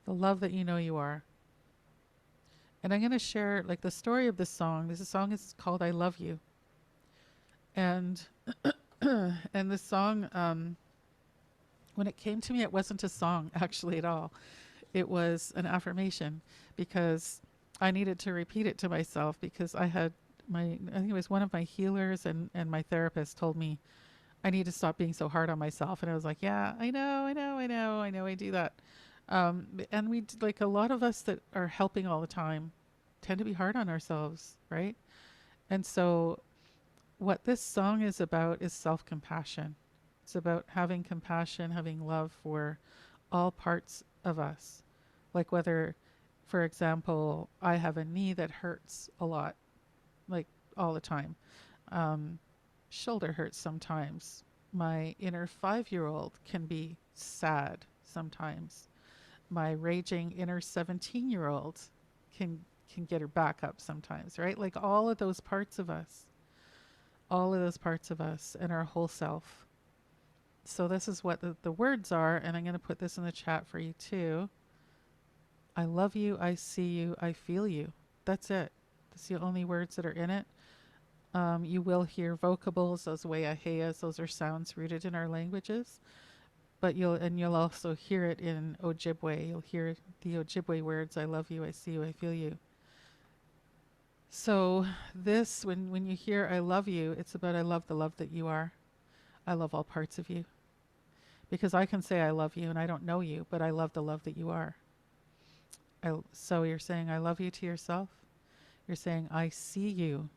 The love that you know you are. And I'm going to share like the story of this song. This song is called I Love You. And and this song, when it came to me, it wasn't a song actually at all. It was an affirmation because I needed to repeat it to myself because I think it was one of my healers and my therapist told me I need to stop being so hard on myself. And I was like, yeah, I know I do that. And like a lot of us that are helping all the time tend to be hard on ourselves, right? And so what this song is about is self-compassion. It's about having compassion, having love for all parts of us. Like whether, for example, I have a knee that hurts a lot, like all the time. Shoulder hurts sometimes. My inner 5-year-old can be sad sometimes. My raging inner 17-year-old can get her back up sometimes, right? Like all of those parts of us, and our whole self. So this is what the words are, and I'm going to put this in the chat for you too. I love you, I see you, I feel you. That's it. That's the only words that are in it. You will hear vocables, those weaheyas, those are sounds rooted in our languages. But you'll also hear it in Ojibwe. You'll hear the Ojibwe words, I love you, I see you, I feel you. So this, when you hear I love you, it's about I love the love that you are. I love all parts of you. Because I can say I love you and I don't know you, but I love the love that you are. So you're saying I love you to yourself. You're saying I see you.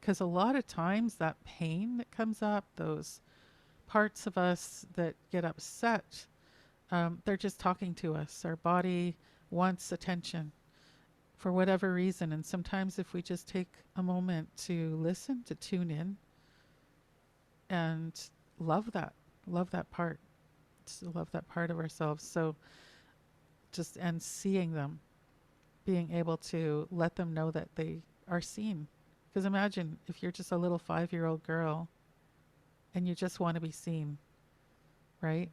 Because a lot of times that pain that comes up, those parts of us that get upset, they're just talking to us. Our body wants attention for whatever reason. And sometimes if we just take a moment to listen, to tune in and love that part, to love that part of ourselves. So and seeing them, being able to let them know that they are seen. Because imagine if you're just a little 5-year-old girl and you just want to be seen, right?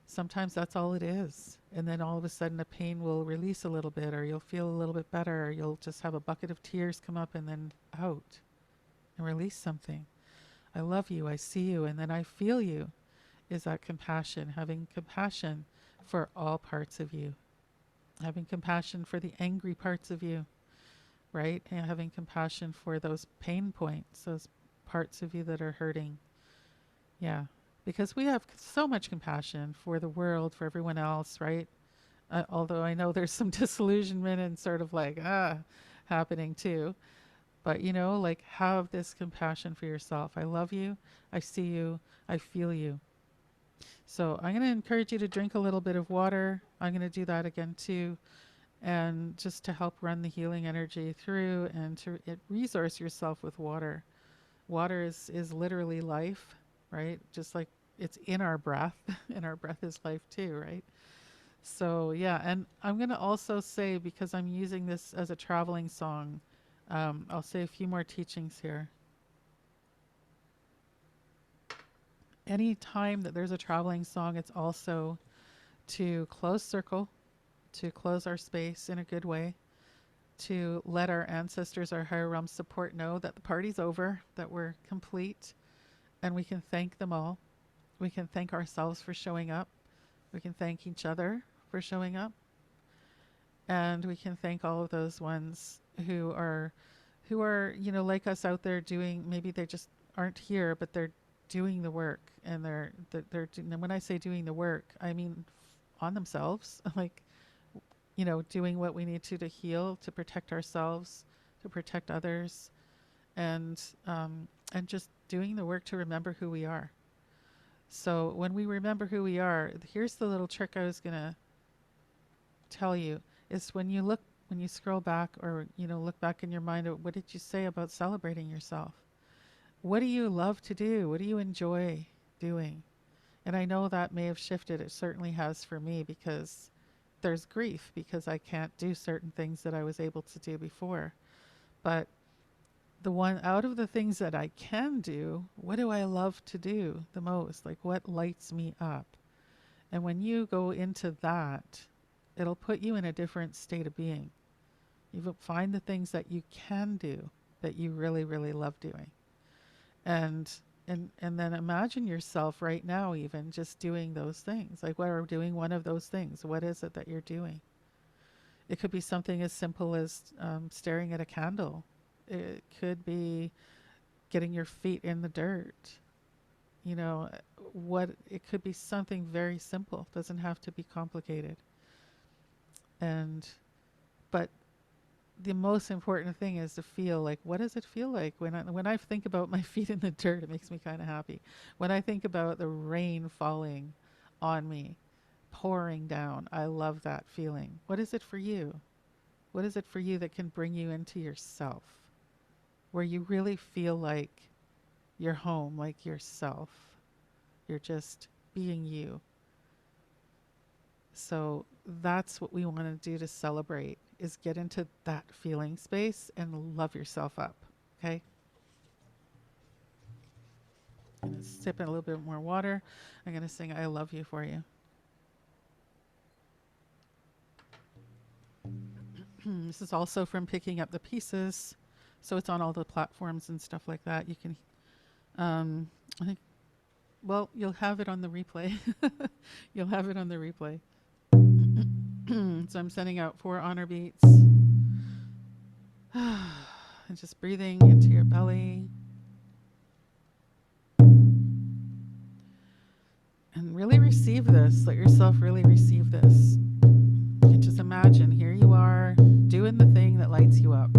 Sometimes that's all it is. And then all of a sudden the pain will release a little bit, or you'll feel a little bit better, or you'll just have a bucket of tears come up and then out and release something. I love you, I see you, and then I feel you is that compassion, having compassion for all parts of you. Having compassion for the angry parts of you, right? And having compassion for those pain points, those parts of you that are hurting. Yeah. Because we have so much compassion for the world, for everyone else, right? Although I know there's some disillusionment and sort of like, happening too. But, like have this compassion for yourself. I love you. I see you. I feel you. So I'm going to encourage you to drink a little bit of water. I'm going to do that again too. And just to help run the healing energy through and to resource yourself with water. Water is literally life, right? Just like it's in our breath, and our breath is life too, right? So yeah, and I'm going to also say, because I'm using this as a traveling song, I'll say a few more teachings here. Any time that there's a traveling song, it's also to close circle, to close our space in a good way, to let our ancestors, our higher realm support know that the party's over, that we're complete, and we can thank them all. We can thank ourselves for showing up. We can thank each other for showing up. And we can thank all of those ones who are, like us out there doing, maybe they just aren't here, but they're doing the work. And and when I say doing the work, I mean on themselves, like, doing what we need to heal, to protect ourselves, to protect others, and just doing the work to remember who we are. So when we remember who we are, here's the little trick I was gonna tell you, is when you scroll back, or look back in your mind at what did you say about celebrating yourself? What do you love to do? What do you enjoy doing? And I know that may have shifted. It certainly has for me, because there's grief because I can't do certain things that I was able to do before. But the one out of the things that I can do, what do I love to do the most? Like, what lights me up? And when you go into that, it'll put you in a different state of being. You find the things that you can do that you really, really love doing. And then imagine yourself right now even just doing those things. Like, we're doing one of those things. What is it that you're doing? It could be something as simple as staring at a candle. It could be getting your feet in the dirt. It could be something very simple. It doesn't have to be complicated. But the most important thing is to feel like, what does it feel like? When I think about my feet in the dirt, it makes me kind of happy. When I think about the rain falling on me, pouring down, I love that feeling. What is it for you? What is it for you that can bring you into yourself, where you really feel like you're home, like yourself? You're just being you. So that's what we want to do to celebrate, is get into that feeling space and love yourself up. Okay? I'm going to sip in a little bit more water. I'm going to sing I Love You for you. This is also from Picking Up the Pieces. So it's on all the platforms and stuff like that. You can, I think, well, you'll have it on the replay. You'll have it on the replay. So I'm sending out 4 honor beats. And just breathing into your belly. And really receive this. Let yourself really receive this. You can just imagine, here you are, doing the thing that lights you up.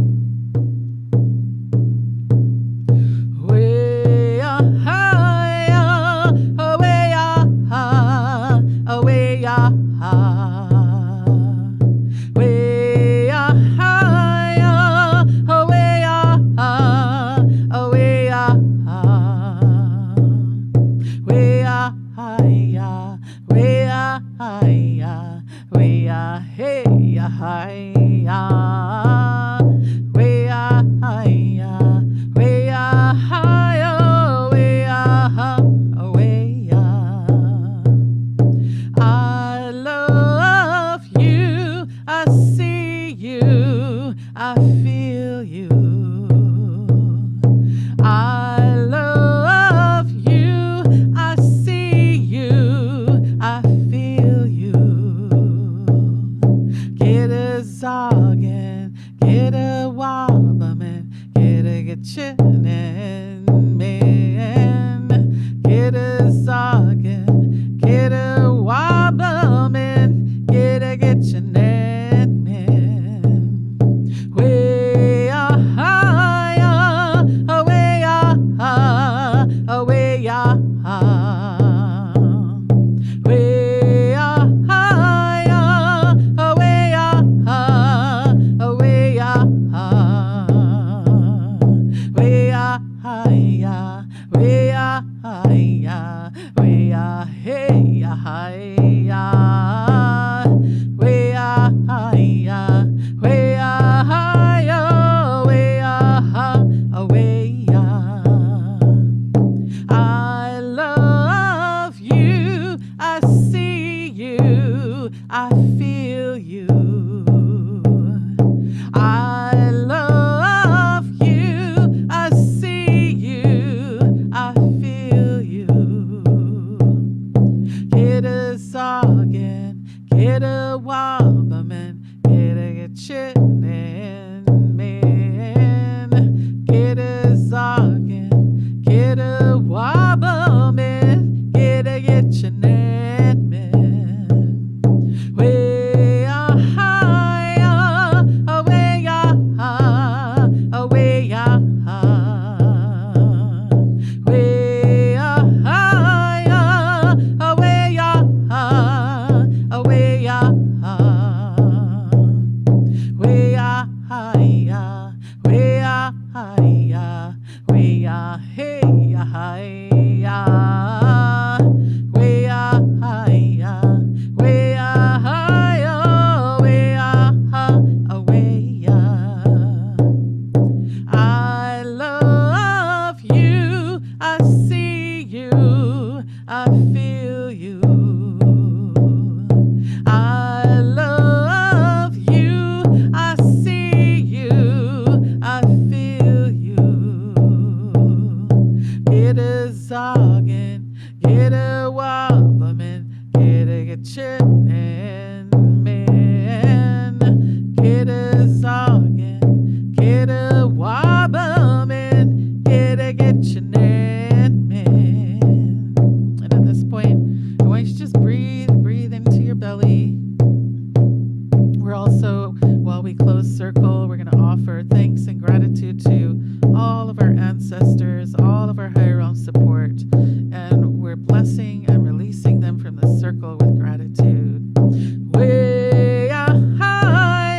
ya, we ya, hey ya, hi ya, we ya, hi ya, we ya, hi ya, we ya, ha, away ya. I love you, I see you, I feel you. I love you, I see you, I feel you. Get a zoggin, get a wobbleman, get a getchin' man. Get a zoggin, get a wobbleman, get your man. And at this point, I want you to just breathe into your belly. We're also, while we close circle, we're going to offer thanks and gratitude to all of our ancestors, all of our higher realm support, and we're blessing and releasing them from the circle with gratitude. Way high,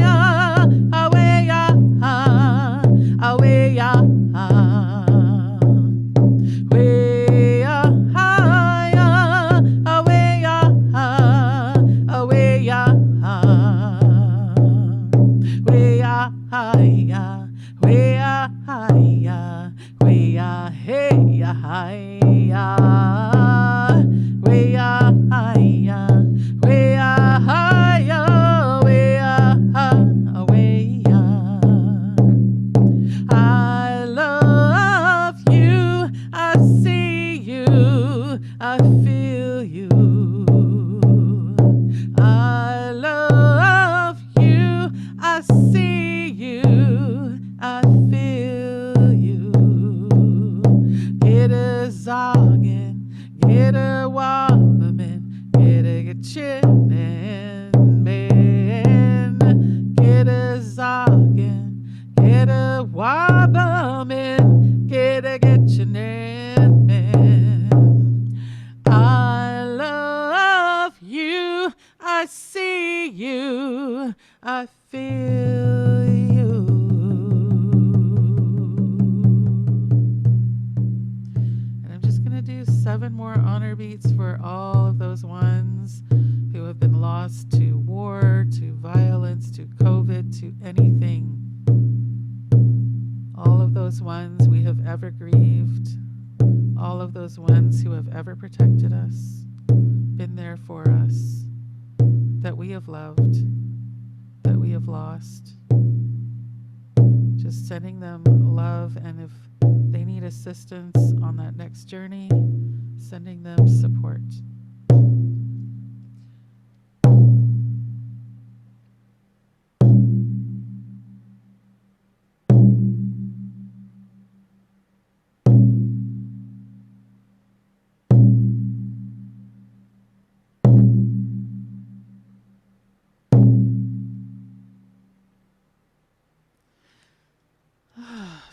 away high, away high. Way high, away high, away high. Way high, way high, way hey high. Way high, way high, way away. I love you, I see you, I feel you. I love you, I see you, I feel you. Get a zoggin, get a wobbleman, get a getchin' man. Get a zoggin, get a wobbleman, get your man. I love you, I see you, I feel you. And I'm just going to do 7 more honor beats for all of those ones who have been lost to war, to violence, to COVID, to anything. All of those ones we have ever grieved, all of those ones who have ever protected us, been there for us, that we have loved, that we have lost. Just sending them love, and if they need assistance on that next journey, sending them support.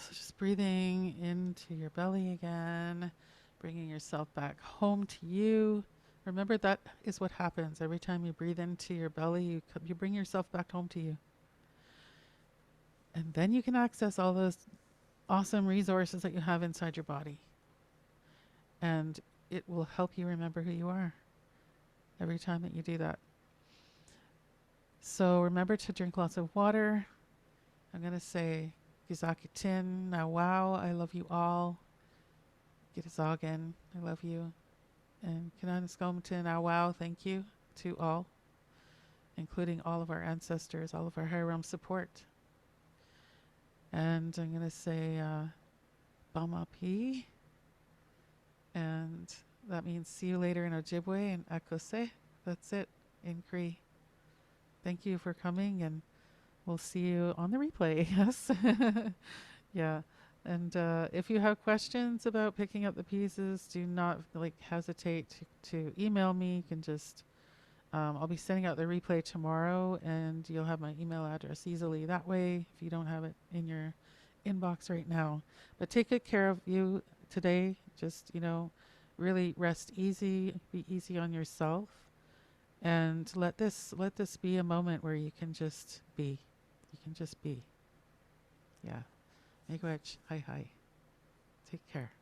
So just breathing into your belly again, bringing yourself back home to you. Remember, that is what happens every time you breathe into your belly. You bring yourself back home to you. And then you can access all those awesome resources that you have inside your body. And it will help you remember who you are every time that you do that. So remember to drink lots of water. I'm going to say, Gizakitin, now wow, I love you all. Gitazagen, I love you. And Kananaskomatin, now wow, thank you to all, including all of our ancestors, all of our higher realm support. And I'm going to say Bamapi, and that means see you later in Ojibwe and Akose. That's it in Cree. Thank you for coming, and we'll see you on the replay. Yes. Yeah. And if you have questions about picking up the pieces, do not hesitate to email me. You can just I'll be sending out the replay tomorrow, and you'll have my email address easily that way if you don't have it in your inbox right now. But take good care of you today. Just, really rest easy, be easy on yourself, and let this be a moment where you can just be. You can just be. Yeah. Miigwech. Hi hi. Take care.